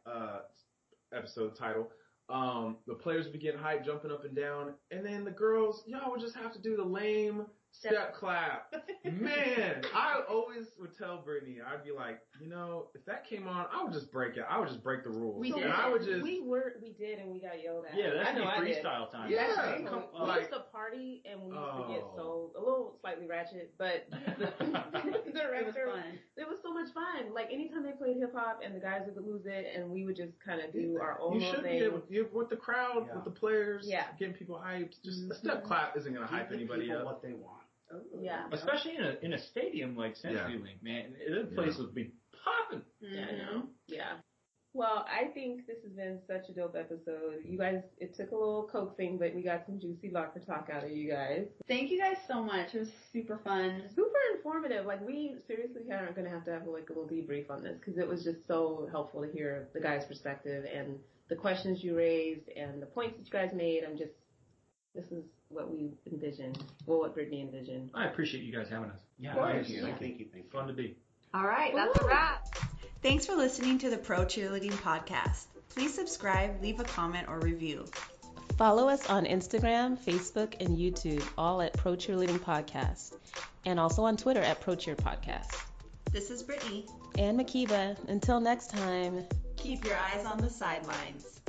[SPEAKER 5] episode title, the players would be getting hyped, jumping up and down, and then the girls, y'all would just have to do the lame step clap. Man, I always would tell Brittany, I'd be like, if that came on, I would just break it. I would just break the rules.
[SPEAKER 1] We did.
[SPEAKER 5] And I would just.
[SPEAKER 1] We did, and we got yelled at.
[SPEAKER 6] Yeah, that's freestyle time.
[SPEAKER 5] Yeah.
[SPEAKER 1] We used to party, and we used to get a little slightly ratchet, but the director, it was so much fun. Like, anytime they played hip hop, and the guys would lose it, and we would just kind of do our own
[SPEAKER 5] thing. You should be with the crowd, with the players, getting people hyped. Just a step clap isn't going to hype anybody up.
[SPEAKER 4] What they want.
[SPEAKER 1] Yeah.
[SPEAKER 6] Especially in a stadium like CenturyLink, man. That place would be popping.
[SPEAKER 1] Yeah, I know. Yeah. Well, I think this has been such a dope episode. You guys, it took a little coaxing, but we got some juicy locker talk out of you guys.
[SPEAKER 2] Thank you guys so much. It was super fun.
[SPEAKER 1] Super informative. Like, we seriously are going to have like a little debrief on this because it was just so helpful to hear the guys' perspective and the questions you raised and the points that you guys made. This is what we envisioned. Well, what Brittany envisioned.
[SPEAKER 6] I appreciate you guys having us.
[SPEAKER 4] Yeah,
[SPEAKER 6] thank
[SPEAKER 4] you. Thank you.
[SPEAKER 6] Fun to be.
[SPEAKER 2] All right, that's a wrap. Thanks for listening to the Pro Cheerleading Podcast. Please subscribe, leave a comment, or review.
[SPEAKER 1] Follow us on Instagram, Facebook, and YouTube, all at Pro Cheerleading Podcast, and also on Twitter at Pro Cheer Podcast.
[SPEAKER 2] This is Brittany.
[SPEAKER 1] And Makiba. Until next time,
[SPEAKER 2] keep your eyes on the sidelines.